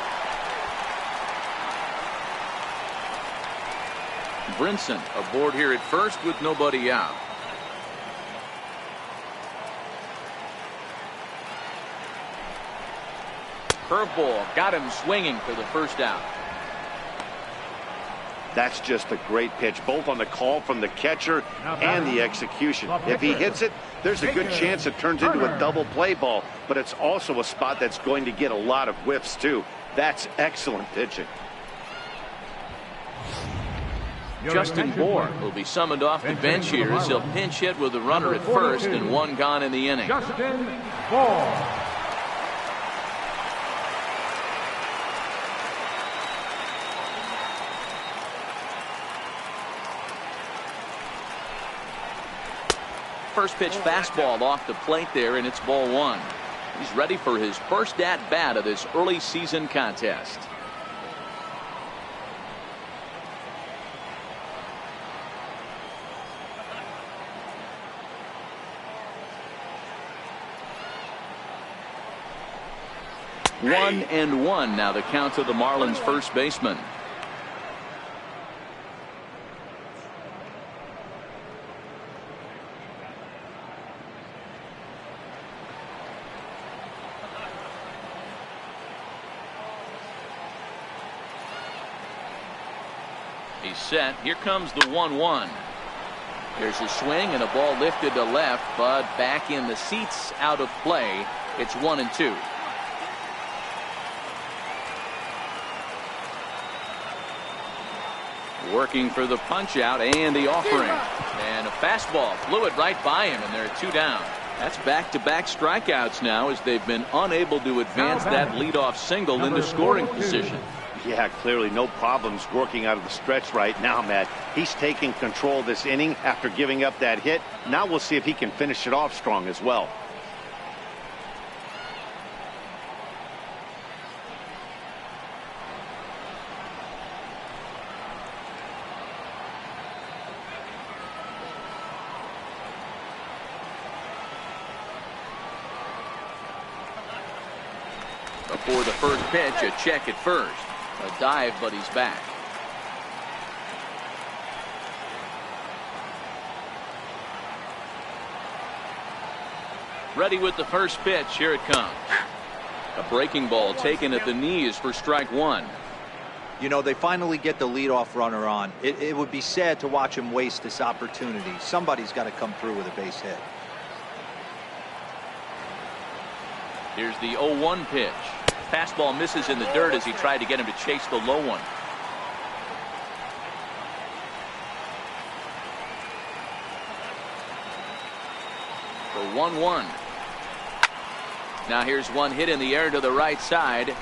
Brinson aboard here at first with nobody out. Curveball got him swinging for the first out. That's just a great pitch, both on the call from the catcher and the execution. If he hits it, there's a good chance it turns into a double play ball, but it's also a spot that's going to get a lot of whiffs too. That's excellent pitching. Justin Bour will be summoned off the bench here as he'll pinch hit with a runner at first and 1 gone in the inning. Justin Bour. First pitch fastball off the plate there, and it's ball 1. He's ready for his first at bat of this early season contest. One and one now the count to the Marlins first baseman. He's set. Here comes the 1-1. There's a swing and a ball lifted to left, but back in the seats, out of play. It's 1-2. Working for the punch out and the offering. And a fastball flew it right by him, and they're 2 down. That's back-to-back strikeouts now as they've been unable to advance that leadoff single into scoring position. Yeah, clearly no problems working out of the stretch right now, Matt. He's taking control of this inning after giving up that hit. Now we'll see if he can finish it off strong as well. Before the first pitch, a check at first. A dive, but he's back. Ready with the first pitch. Here it comes. A breaking ball taken at the knees for strike 1. You know, they finally get the leadoff runner on. It would be sad to watch him waste this opportunity. Somebody's got to come through with a base hit. Here's the 0-1 pitch. Fastball misses in the dirt as he tried to get him to chase the low one. The 1-1. Now here's one hit in the air to the right side,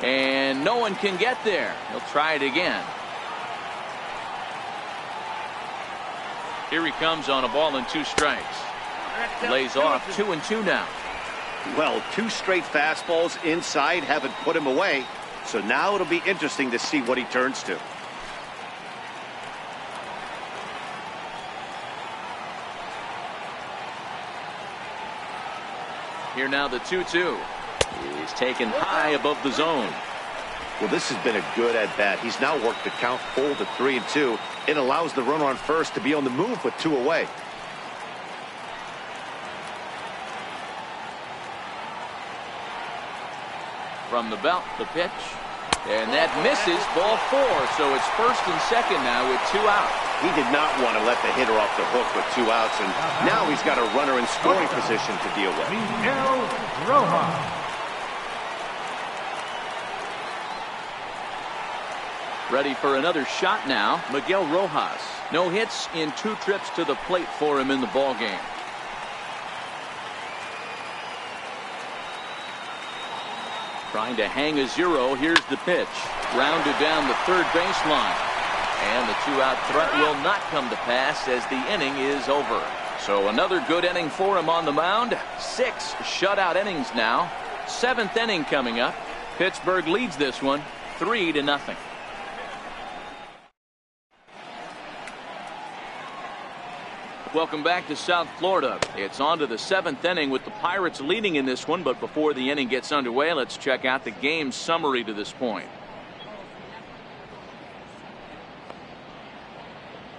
and no one can get there. He'll try it again. Here he comes on a ball and 2 strikes. Lays off 2-2 now. Well, 2 straight fastballs inside haven't put him away. So now it'll be interesting to see what he turns to. Here now the 2-2. He's taken high above the zone. Well, this has been a good at-bat. He's now worked the count full to 3-2. It allows the runner on first to be on the move with 2 away. From the belt, the pitch. And that misses, ball 4. So it's first and second now with 2 out. He did not want to let the hitter off the hook with 2 outs, and now he's got a runner in scoring position to deal with. Miguel Rojas. Ready for another shot now, Miguel Rojas. No hits in 2 trips to the plate for him in the ballgame. Trying to hang a 0. Here's the pitch. Grounded down the third baseline. And the 2-out threat will not come to pass as the inning is over. So another good inning for him on the mound. 6 shutout innings now. 7th inning coming up. Pittsburgh leads this one 3-0. Welcome back to South Florida. It's on to the 7th inning with the Pirates leading in this one. But before the inning gets underway, let's check out the game summary to this point.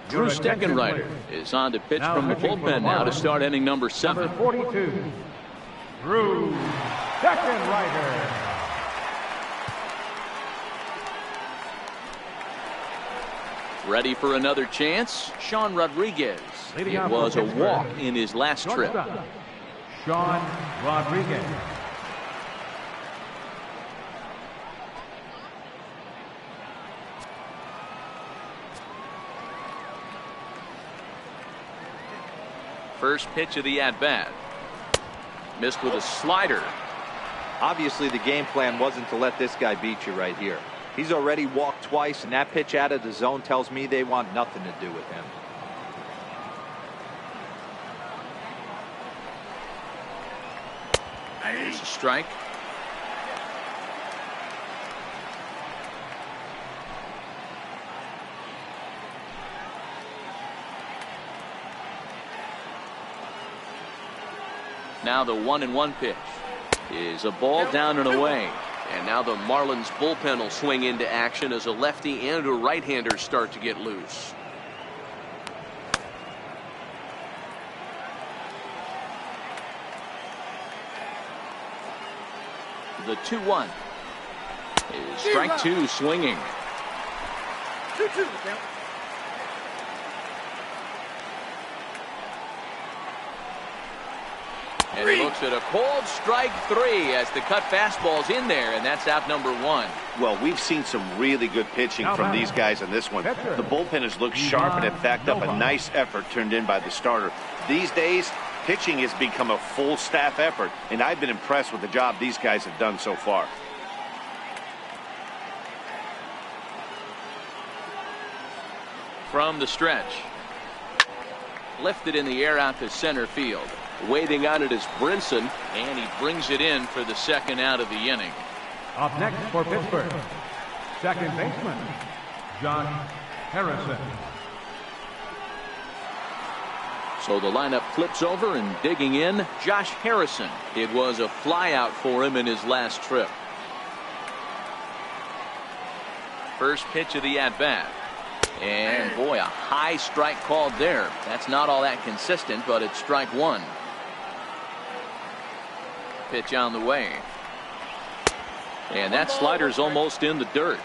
Drew Steckenrider is on to pitch from the bullpen now to start inning number 7. Number 42, Drew Steckenrider. Ready for another chance, Sean Rodriguez. It was a walk in his last trip. Sean Rodriguez. First pitch of the at-bat. Missed with a slider. Obviously, the game plan wasn't to let this guy beat you right here. He's already walked twice, and that pitch out of the zone tells me they want nothing to do with him. There's a strike. Now the 1-1 pitch is a ball down and away. And now the Marlins bullpen will swing into action as a lefty and a right-hander start to get loose. The 2-1 is strike 2 swinging. 2-2. And he looks at a cold strike 3 as the cut fastball's in there, and that's out number 1. Well, we've seen some really good pitching from these guys in this one. The bullpen has looked sharp and have backed up a nice effort turned in by the starter. These days, pitching has become a full staff effort, and I've been impressed with the job these guys have done so far. From the stretch. Lifted in the air out to center field. Waiting on it is Brinson, and he brings it in for the second out of the inning. Up next for Pittsburgh, second baseman, Josh Harrison. So the lineup flips over, and digging in, Josh Harrison. It was a flyout for him in his last trip. First pitch of the at-bat. And boy, a high strike called there. That's not all that consistent, but it's strike 1. Pitch on the way. And that slider's almost in the dirt.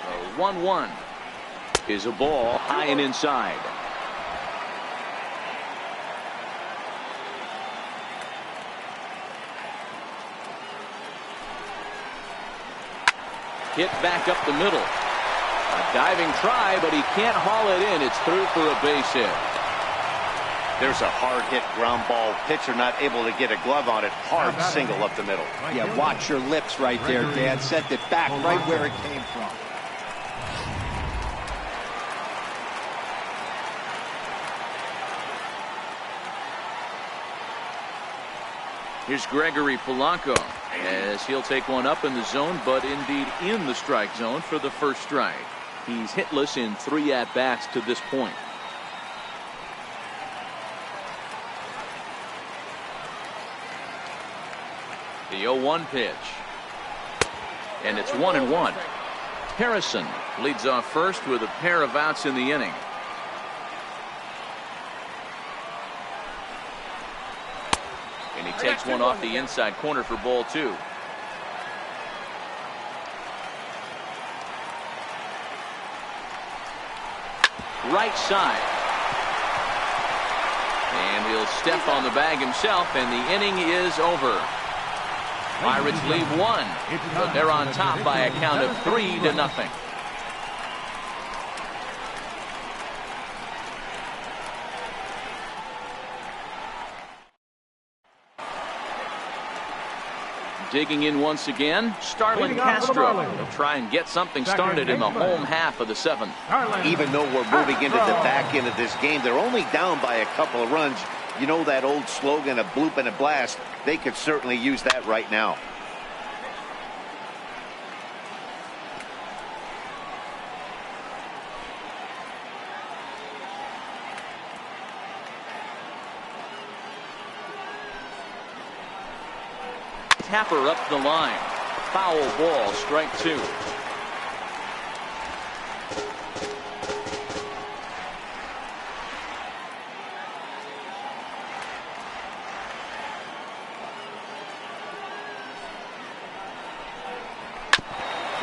The 1-1 is a ball high and inside. Hit back up the middle. A diving try, but he can't haul it in. It's through for a base hit. There's a hard hit ground ball. Pitcher not able to get a glove on it. Hard single up the middle. Yeah, watch your lips right there, Dad. Sent it back right where it came from. Here's Gregory Polanco as he'll take one up in the zone, but indeed in the strike zone for the first strike. He's hitless in 3 at-bats to this point. The 0-1 pitch. And it's 1-1. Harrison leads off first with a pair of outs in the inning. And he takes one off the inside corner for ball 2. Right side. And he'll step on the bag himself, and the inning is over. Pirates leave 1, but they're on top by a count of 3-0. Digging in once again, Starlin Castro. He'll try and get something started in the home half of the 7th. Even though we're moving into the back end of this game, they're only down by a couple of runs. You know that old slogan, a bloop and a blast. They could certainly use that right now. Tapper up the line. Foul ball, strike 2.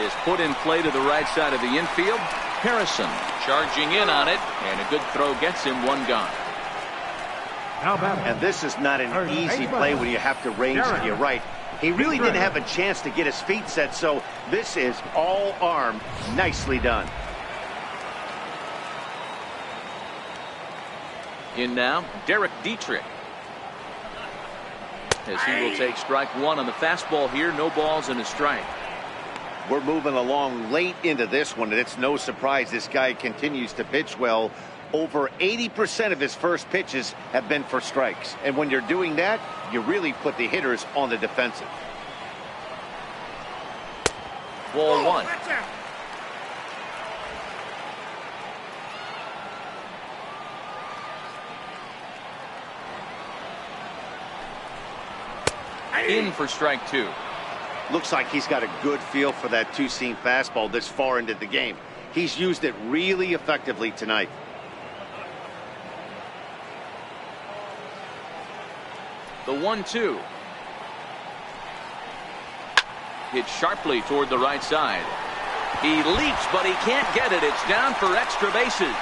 Is put in play to the right side of the infield. Harrison charging in on it, and a good throw gets him 1 gone. And this is not an easy play when you have to range to your right. He really didn't have a chance to get his feet set, so this is all arm. Nicely done. In now, Derek Dietrich. As he will take strike 1 on the fastball here. No balls and a strike. We're moving along late into this one, and it's no surprise this guy continues to pitch well. Over 80% of his first pitches have been for strikes. And when you're doing that, you really put the hitters on the defensive. Ball 1. In for strike 2. Looks like he's got a good feel for that two-seam fastball this far into the game. He's used it really effectively tonight. The 1-2. Hit sharply toward the right side. He leaps, but he can't get it. It's down for extra bases.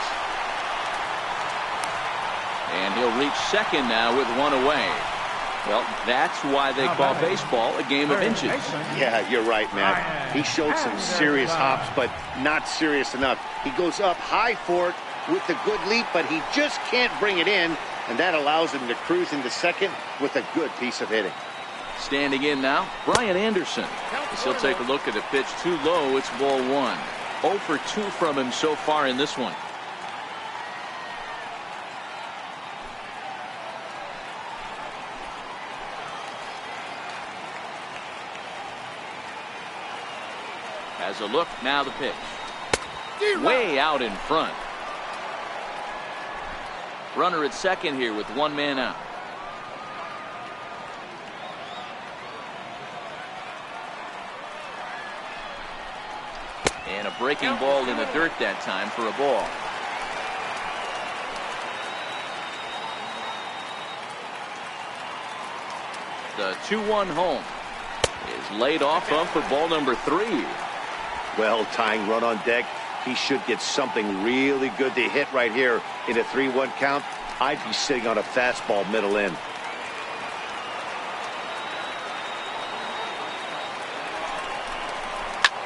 And he'll reach second now with 1 away. Well, that's why they call baseball a game of inches. Yeah, you're right, Matt. He showed some serious hops, but not serious enough. He goes up high for it with a good leap, but he just can't bring it in, and that allows him to cruise into second with a good piece of hitting. Standing in now, Brian Anderson. As he'll take a look at a pitch too low. It's ball 1. 0 for 2 from him so far in this one. Has a look, now the pitch. Way out in front. Runner at second here with 1 man out. And a breaking ball in the dirt that time for a ball. The 2-1 home is laid off of for ball number 3. Well, tying run on deck. He should get something really good to hit right here in a 3-1 count. I'd be sitting on a fastball middle in.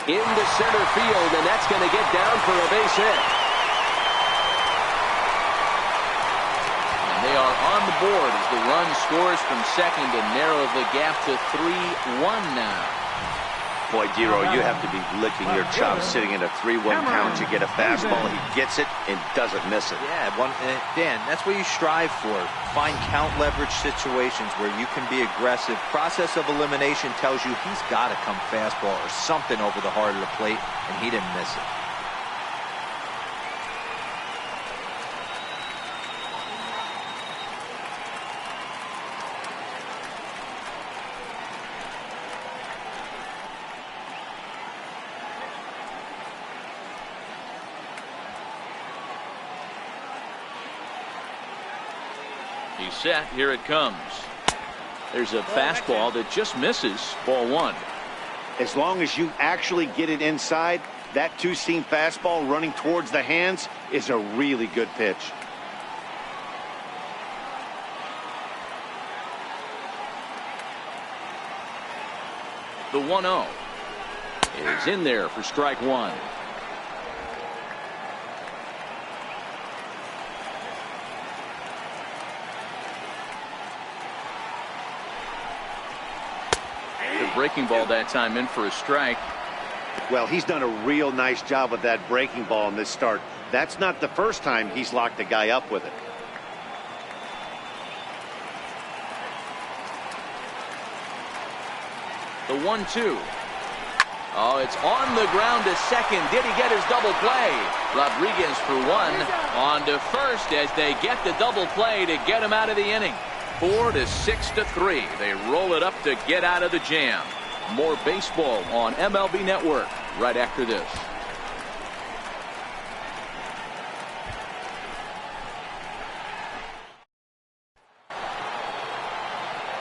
Into center field, and that's going to get down for a base hit. And they they are on the board as the run scores from second to narrow the gap to 3-1 now. Boy, Dero, you have to be licking your chops sitting in a 3-1 count. You get a fastball, he gets it and doesn't miss it. Yeah, Dan, that's what you strive for. Find count leverage situations where you can be aggressive. Process of elimination tells you he's got to come fastball or something over the heart of the plate, and he didn't miss it. He's set. Here it comes. There's a fastball that just misses. Ball one. As long as you actually get it inside, that two-seam fastball running towards the hands is a really good pitch. The 1-0 is in there for strike one. Breaking ball that time in for a strike. Well, he's done a real nice job with that breaking ball in this start. That's not the first time he's locked a guy up with it. The 1-2. Oh, it's on the ground to second. Did he get his double play? Rodriguez for one. On to first as they get the double play to get him out of the inning. 4-6-3. They roll it up to get out of the jam. More baseball on MLB Network right after this.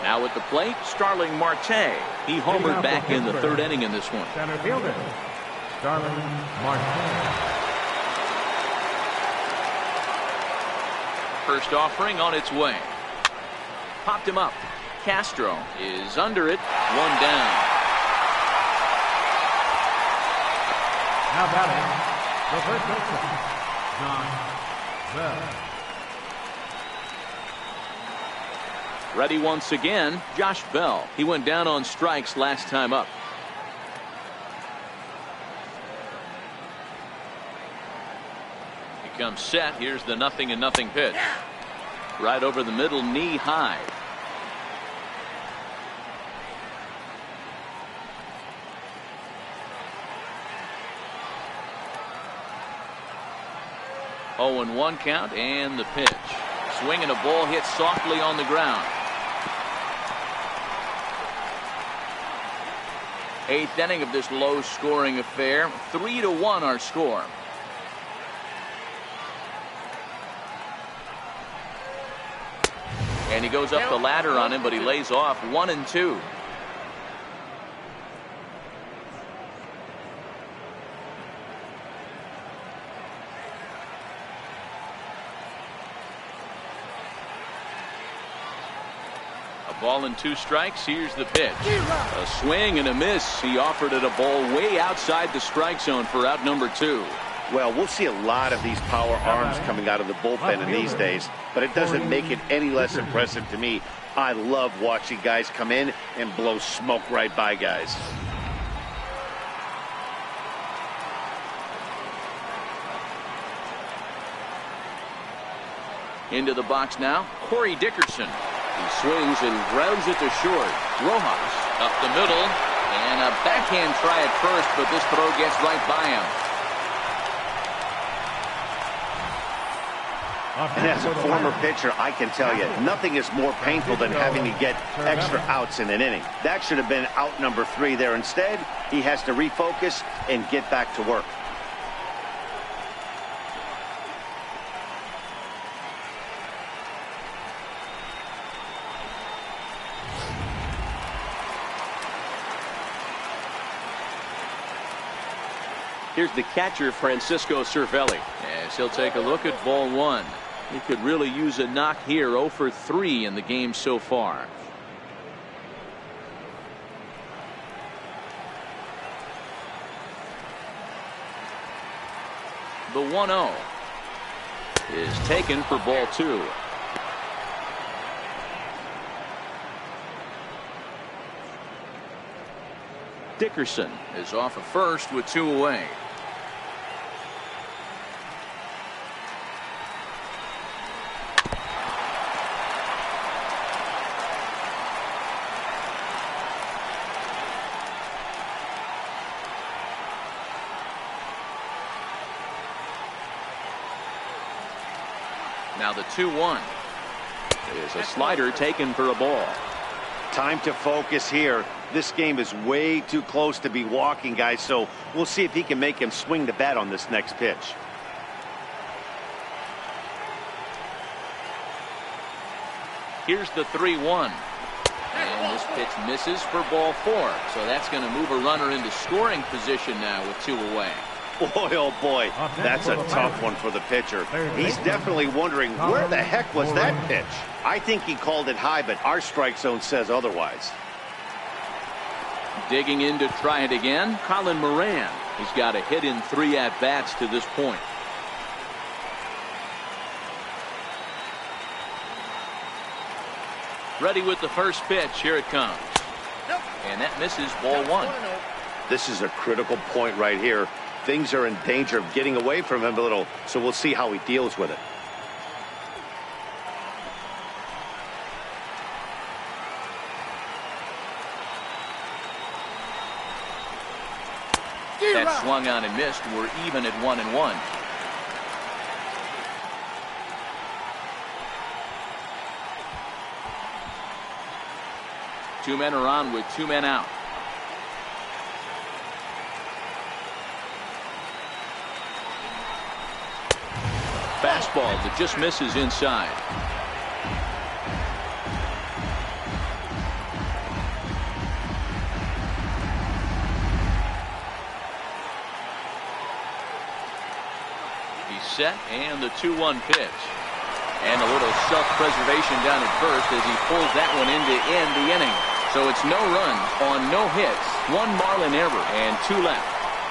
Now at the plate, Starling Marte. He homered back in the third inning in this one. Center fielder, Starling Marte. First offering on its way. Popped him up. Castro is under it. One down. Now batting, the first baseman, John Bell. Ready once again, Josh Bell. He went down on strikes last time up. He comes set. Here's the 0-0 pitch. Right over the middle, knee high. Oh, and 1 count and the pitch. Swing and a ball hit softly on the ground. 8th inning of this low scoring affair. 3-1 our score. And he goes up the ladder on him, but he lays off 1-2. A ball and 2 strikes. Here's the pitch. A swing and a miss. He offered it a ball way outside the strike zone for out number 2. Well, we'll see a lot of these power arms coming out of the bullpen in these days, but it doesn't make it any less impressive to me. I love watching guys come in and blow smoke right by guys. Into the box now, Corey Dickerson. He swings and grounds it to short. Rojas up the middle, and a backhand try at first, but this throw gets right by him. And as a former pitcher, I can tell you, nothing is more painful than having to get extra outs in an inning. That should have been out number 3 there. Instead, he has to refocus and get back to work. Here's the catcher, Francisco Cervelli. As he'll take a look at ball 1. He could really use a knock here. 0 for 3 in the game so far. The 1-0 is taken for ball 2. Dickerson is off of first with 2 away. Now the 2-1 is a slider taken for a ball. Time to focus here. This game is way too close to be walking, guys, so we'll see if he can make him swing the bat on this next pitch. Here's the 3-1. And this pitch misses for ball 4. So that's going to move a runner into scoring position now with 2 away. Boy, oh boy, that's a tough one for the pitcher. He's definitely wondering, where the heck was that pitch? I think he called it high, but our strike zone says otherwise. Digging in to try it again, Colin Moran. He's got a hit in 3 at-bats to this point. Ready with the first pitch. Here it comes. And that misses, ball 1. This is a critical point right here. Things are in danger of getting away from him a little, so we'll see how he deals with it. That swung on and missed. We're even at 1-1. Two men are on with 2 men out. Fastball that just misses inside. He's set, and the 2-1 pitch. And a little self-preservation down at first as he pulls that one in to end the inning. So it's no runs on no hits, 1 Marlin error, and 2 left.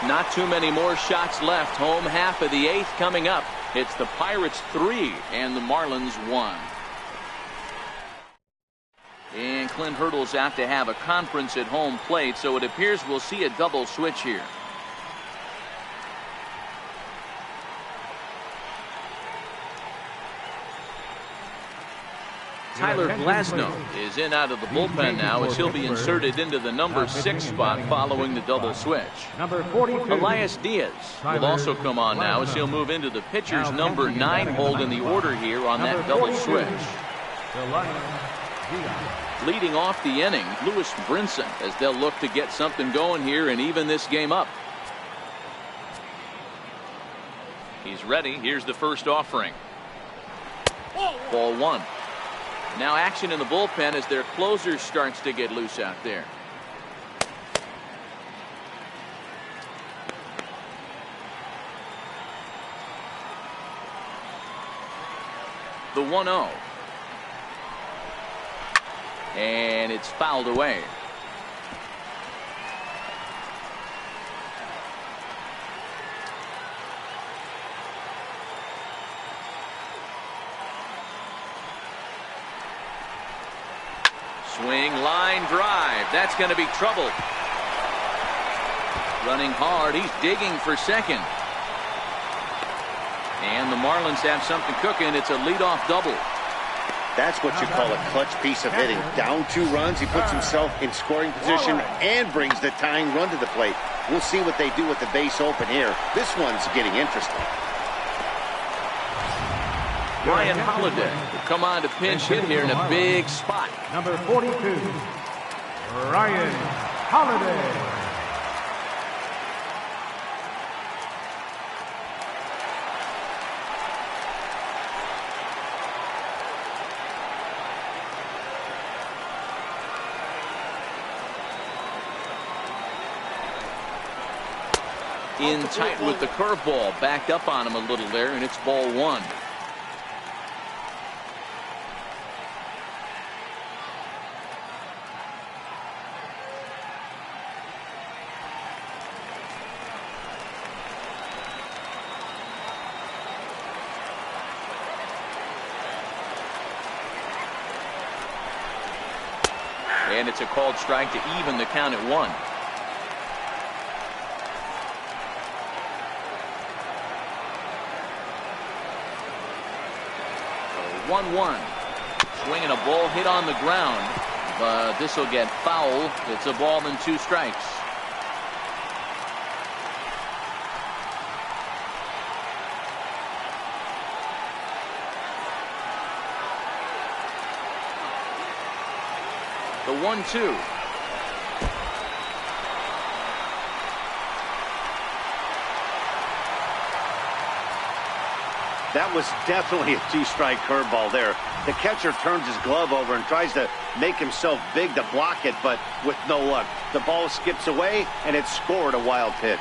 Not too many more shots left. Home half of the 8th coming up. It's the Pirates 3 and the Marlins 1. And Clint Hurdle's out to have a conference at home plate, so it appears we'll see a double switch here. Tyler Glasnow is in out of the bullpen now as he'll be inserted into the number 6 spot following the double switch. Number 42. Elias Diaz will also come on now as he'll move into the pitcher's number 9 hold in the order here on that double switch. Leading off the inning, Lewis Brinson, as they'll look to get something going here and even this game up. He's ready. Here's the first offering. Ball 1. Now action in the bullpen as their closer starts to get loose out there. The 1-0. And it's fouled away. Swing, line drive. That's going to be trouble. Running hard. He's digging for second. And the Marlins have something cooking. It's a leadoff double. That's what you call a clutch piece of hitting. Down 2 runs, he puts himself in scoring position and brings the tying run to the plate. We'll see what they do with the base open here. This one's getting interesting. Ryan Holiday will come on to pinch hit here in a big spot. Number 42, Ryan Holiday. In tight with the curveball, backed up on him a little there, and it's ball 1. And it's a called strike to even the count at 1. 1-1. Swinging a ball hit on the ground, but this will get foul. It's a ball and 2 strikes. The 1-2. That was definitely a 2-strike curveball there. The catcher turns his glove over and tries to make himself big to block it, but with no luck. The ball skips away, and it scored a wild pitch.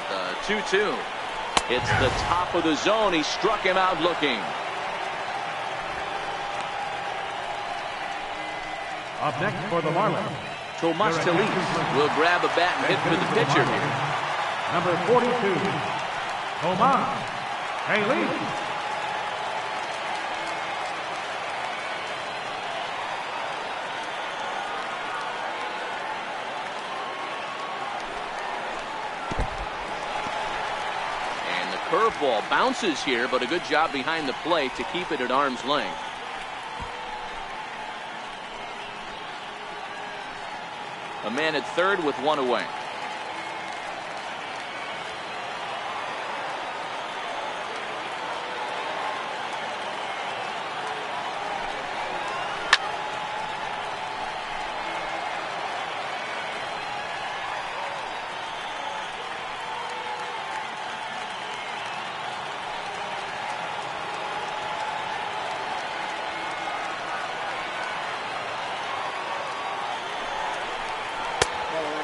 The 2-2. It's the top of the zone. He struck him out looking. Up next for the Marlins, Tomas Talis will grab a bat and hit for the pitcher here. number 42, Tomas Talis. Curveball bounces here, but a good job behind the plate to keep it at arm's length. A man at third with 1 away.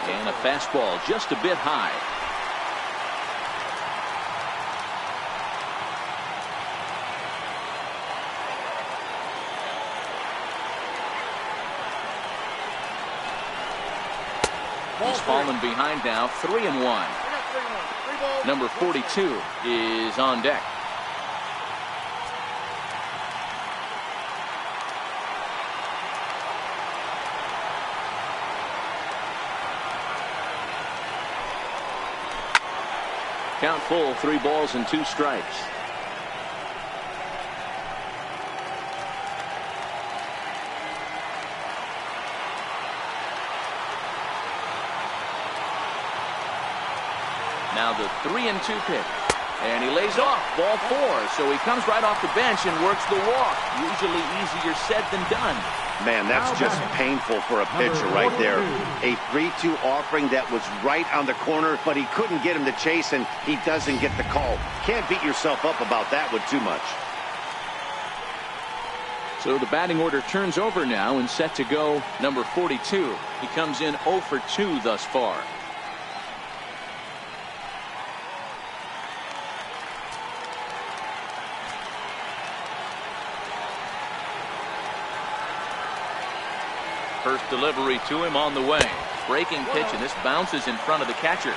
And a fastball just a bit high. He's fallen behind now, 3-1. Number 42 is on deck. Count full, 3 balls and 2 strikes. Now the 3-2 pitch. And he lays off, ball 4. So he comes right off the bench and works the walk. Usually easier said than done. Man, that's just painful for a pitcher right there. A 3-2 offering that was right on the corner, but he couldn't get him to chase, and he doesn't get the call. Can't beat yourself up about that one too much. So the batting order turns over now and set to go number 42. He comes in 0 for 2 thus far. First delivery to him on the way. Breaking pitch, and this bounces in front of the catcher.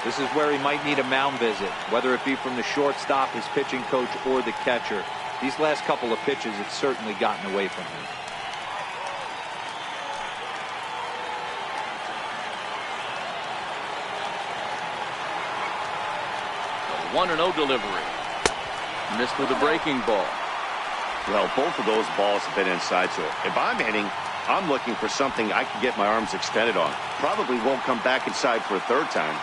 This is where he might need a mound visit, whether it be from the shortstop, his pitching coach, or the catcher. These last couple of pitches, it's certainly gotten away from him. A 1-0 delivery. Missed with a breaking ball. Well, both of those balls have been inside, so if I'm hitting, I'm looking for something I can get my arms extended on. Probably won't come back inside for a 3rd time.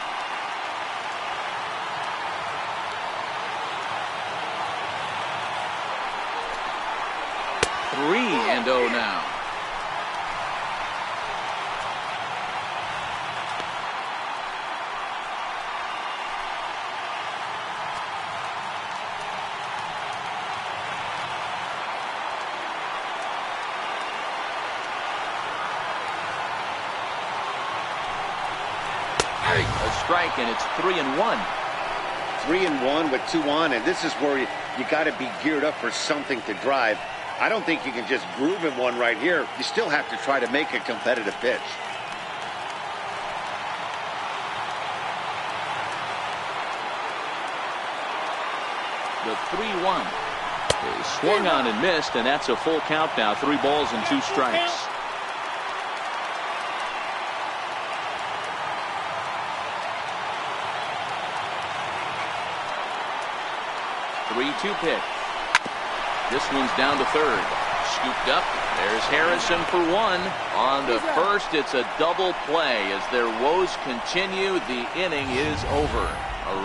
And 0 now. A strike, and it's 3-1. 3-1 with 2 on, and this is where you got to be geared up for something to drive. I don't think you can just groove in one right here. You still have to try to make a competitive pitch. The 3-1. He swung on and missed, and that's a full count now. 3 balls and 2 strikes. Three-two pitch. This one's down to third. Scooped up. There's Harrison for 1. On to first. It's a double play. As their woes continue, the inning is over.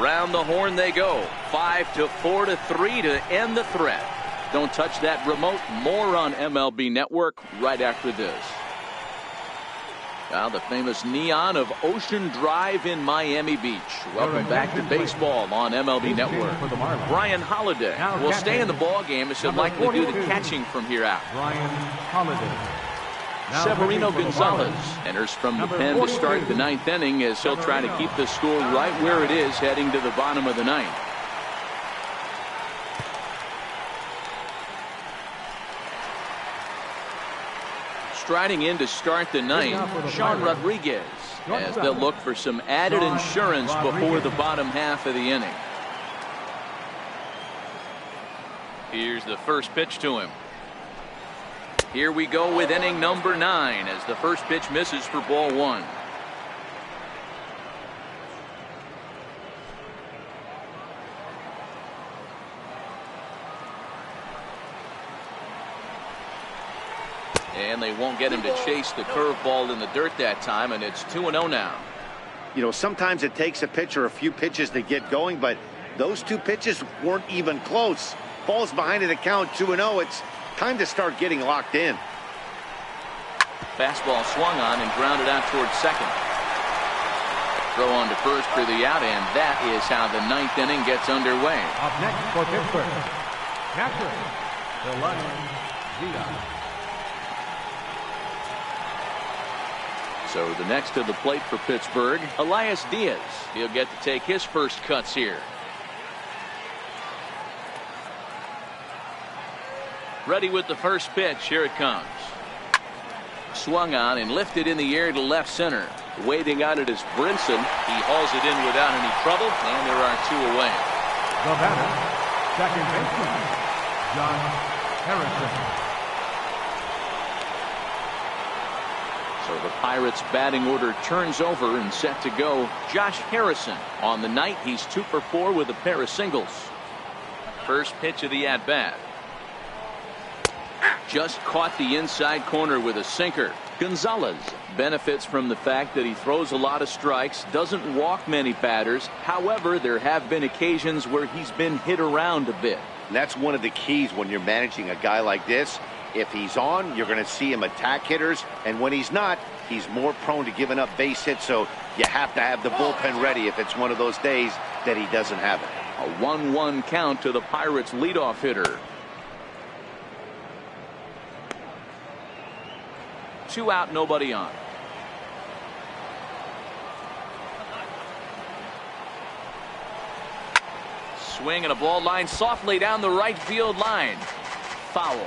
Around the horn they go. 5-4-3 to end the threat. Don't touch that remote. More on MLB Network right after this. Now the famous neon of Ocean Drive in Miami Beach. Welcome back to baseball on MLB Network. Brian Holiday will stay in the ball game as he'll likely do the catching from here out. Brian Holiday. Severino Gonzalez enters from the pen to start the 9th inning as he'll try to keep the score right where it is heading to the bottom of the 9th. Striding in to start the 9th, Sean Rodriguez, as they'll look for some added insurance before the bottom half of the inning. Here's the first pitch to him. Here we go with inning number 9 as the first pitch misses for ball 1. And they won't get him to chase the curveball in the dirt that time, and it's 2-0 now. You know, sometimes it takes a pitcher a few pitches to get going, but those 2 pitches weren't even close. Ball's behind in the count, 2-0. It's time to start getting locked in. Fastball swung on and grounded out towards second. Throw on to first for the out, and that is how the 9th inning gets underway. Up next for Pittsburgh, catcher, Zeta. So the next to the plate for Pittsburgh, Elias Diaz. He'll get to take his first cuts here. Ready with the first pitch. Here it comes. Swung on and lifted in the air to left center. Waiting on it is Brinson. He hauls it in without any trouble, and there are 2 away. The batter, second baseman, John Harrison. So the Pirates batting order turns over and set to go. Josh Harrison on the night. He's 2 for 4 with a pair of singles. First pitch of the at-bat. Just caught the inside corner with a sinker. Gonzalez benefits from the fact that he throws a lot of strikes, doesn't walk many batters. However, there have been occasions where he's been hit around a bit. That's one of the keys when you're managing a guy like this. If he's on, you're going to see him attack hitters, and when he's not, he's more prone to giving up base hits, so you have to have the bullpen ready if it's one of those days that he doesn't have it. A 1-1 count to the Pirates leadoff hitter. 2 out, nobody on. Swing and a ball line softly down the right field line. Foul.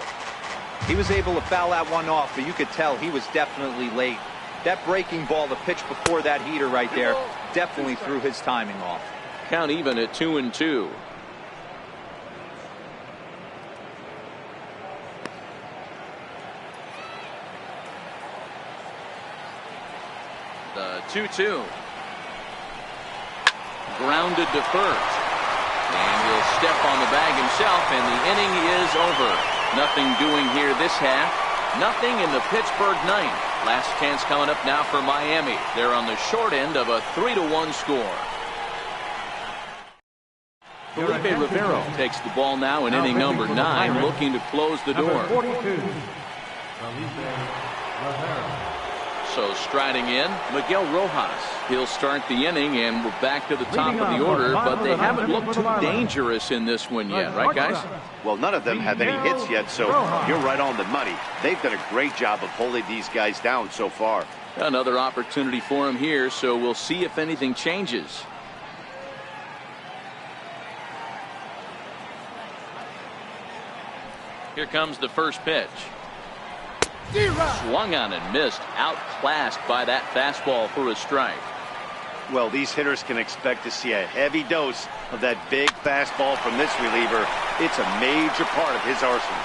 He was able to foul that one off, but you could tell he was definitely late. That breaking ball, the pitch before that heater right there, definitely threw his timing off. Count even at 2-2. The 2-2. Grounded to first. And he'll step on the bag himself, and the inning is over. Nothing doing here this half. Nothing in the Pittsburgh 9th. Last chance coming up now for Miami. They're on the short end of a 3-1 score. Felipe Rivero takes the ball now in inning number 9, looking to close the door. 42. So striding in, Miguel Rojas. He'll start the inning, and we're back to the top of the order, but they haven't looked too dangerous in this one yet, right, guys? Well, none of them have any hits yet, so you're right on the money. They've done a great job of holding these guys down so far. Another opportunity for him here, so we'll see if anything changes. Here comes the first pitch. Swung on and missed. Outclassed by that fastball for a strike. Well, these hitters can expect to see a heavy dose of that big fastball from this reliever. It's a major part of his arsenal.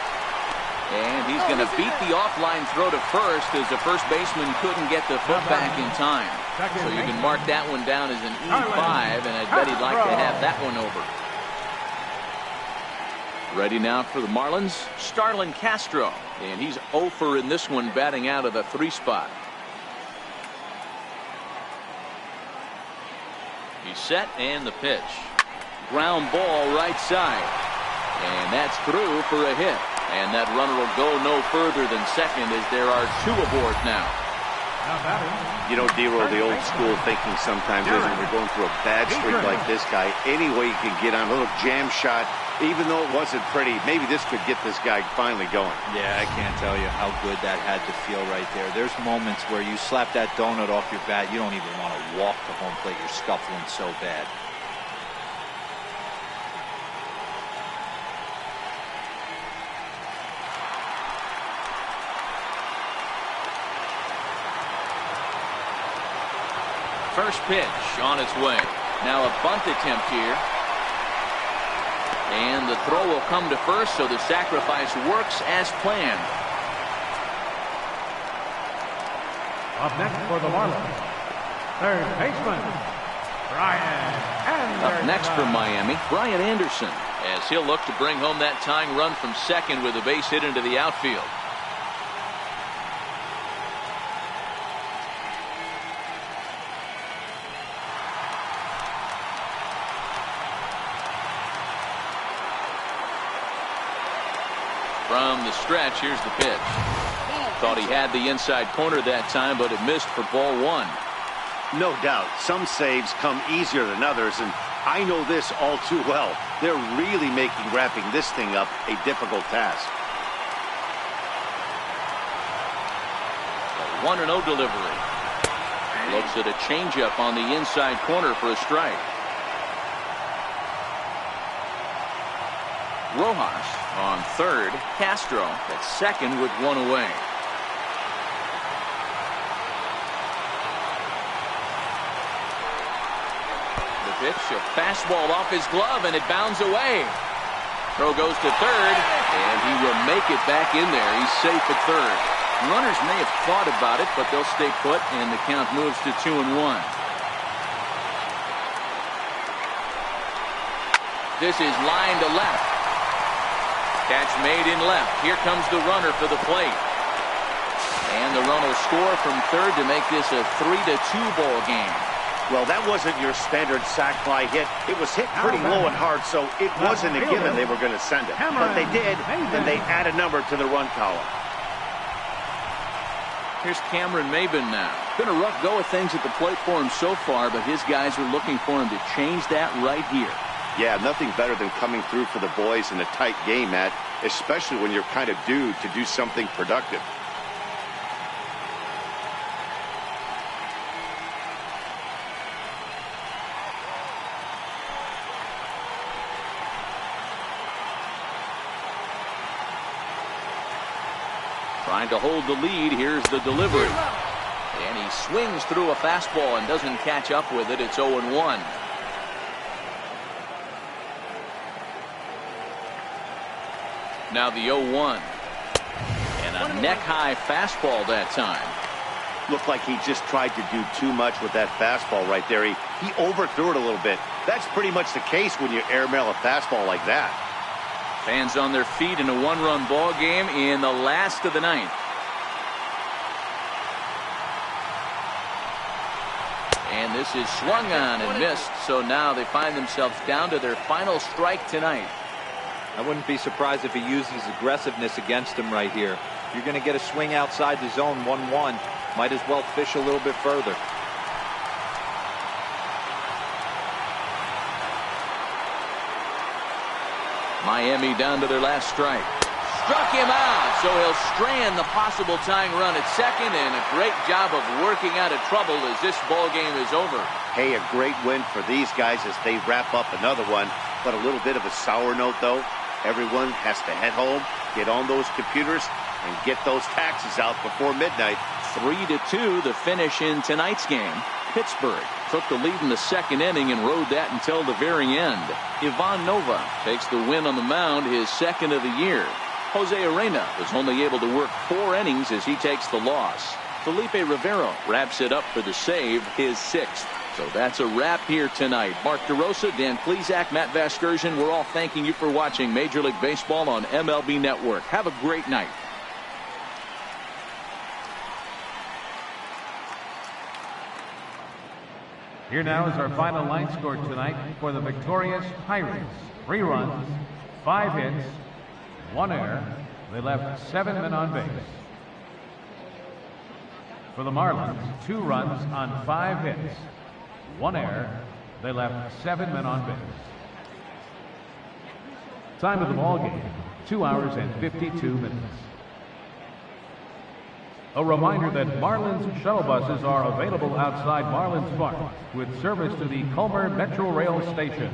And he's going to beat the offline throw to first as the first baseman couldn't get the foot back in time. So you can mark that one down as an E5, and I bet he'd like to have that one over. Ready now for the Marlins, Starlin Castro. And he's 0 for in this one, batting out of the 3 spot. He's set, and the pitch. Ground ball right side. And that's through for a hit. And that runner will go no further than second as there are 2 aboard now. You know, Dero, the old school thinking sometimes is when you're going through a bad streak like this guy, any way you can get on a little jam shot, even though it wasn't pretty, maybe this could get this guy finally going. Yeah, I can't tell you how good that had to feel right there. There's moments where you slap that donut off your bat, you don't even want to walk to home plate. You're scuffling so bad. First pitch on its way. Now a bunt attempt here. And the throw will come to first, so the sacrifice works as planned. Up next for the Marlins, third baseman, Brian Anderson. Up next for Miami, Brian Anderson, as he'll look to bring home that tying run from second with a base hit into the outfield. From the stretch, here's the pitch. Thought he had the inside corner that time, but it missed for ball 1. No doubt. Some saves come easier than others, and I know this all too well. They're really making wrapping this thing up a difficult task. A 1-0 delivery. Looks at a changeup on the inside corner for a strike. Rojas on third. Castro at second with 1 away. The pitch, a fastball off his glove, and it bounds away. Throw goes to third, and he will make it back in there. He's safe at third. Runners may have thought about it, but they'll stay put, and the count moves to 2-1. This is line to left. Catch made in left. Here comes the runner for the plate. And the run will score from third to make this a 3-2 ball game. Well, that wasn't your standard sac fly hit. It was hit pretty low and hard, so it wasn't a given they were going to send it. But they did, and they add a number to the run column. Here's Cameron Maben now. Been a rough go of things at the plate for him so far, but his guys are looking for him to change that right here. Yeah, nothing better than coming through for the boys in a tight game, Matt, especially when you're kind of due to do something productive. Trying to hold the lead. Here's the delivery. And he swings through a fastball and doesn't catch up with it. It's 0-1. Now the 0-1. And a neck-high fastball that time. Looked like he just tried to do too much with that fastball right there. He overthrew it a little bit. That's pretty much the case when you airmail a fastball like that. Fans on their feet in a 1-run ball game in the last of the 9th. And this is swung on and missed, so now they find themselves down to their final strike tonight. I wouldn't be surprised if he uses aggressiveness against him right here. You're going to get a swing outside the zone 1-1. Might as well fish a little bit further. Miami down to their last strike. Struck him out, so he'll strand the possible tying run at second, and a great job of working out of trouble as this ball game is over. Hey, a great win for these guys as they wrap up another one, but a little bit of a sour note, though. Everyone has to head home, get on those computers, and get those taxes out before midnight. 3-2 the finish in tonight's game. Pittsburgh took the lead in the second inning and rode that until the very end. Ivan Nova takes the win on the mound, his second of the year. Jose Arena was only able to work 4 innings as he takes the loss. Felipe Rivero wraps it up for the save, his 6th. So that's a wrap here tonight. Mark DeRosa, Dan Plesac, Matt Vasgersian, we're all thanking you for watching Major League Baseball on MLB Network. Have a great night. Here now is our final line score tonight for the victorious Pirates. 3 runs, 5 hits, 1 error. They left 7 men on base. For the Marlins, 2 runs on 5 hits, 1 error. They left 7 men on base. Time of the ball game, 2 hours and 52 minutes. A reminder that Marlins shuttle buses are available outside Marlins Park with service to the Culmer Metro Rail Station.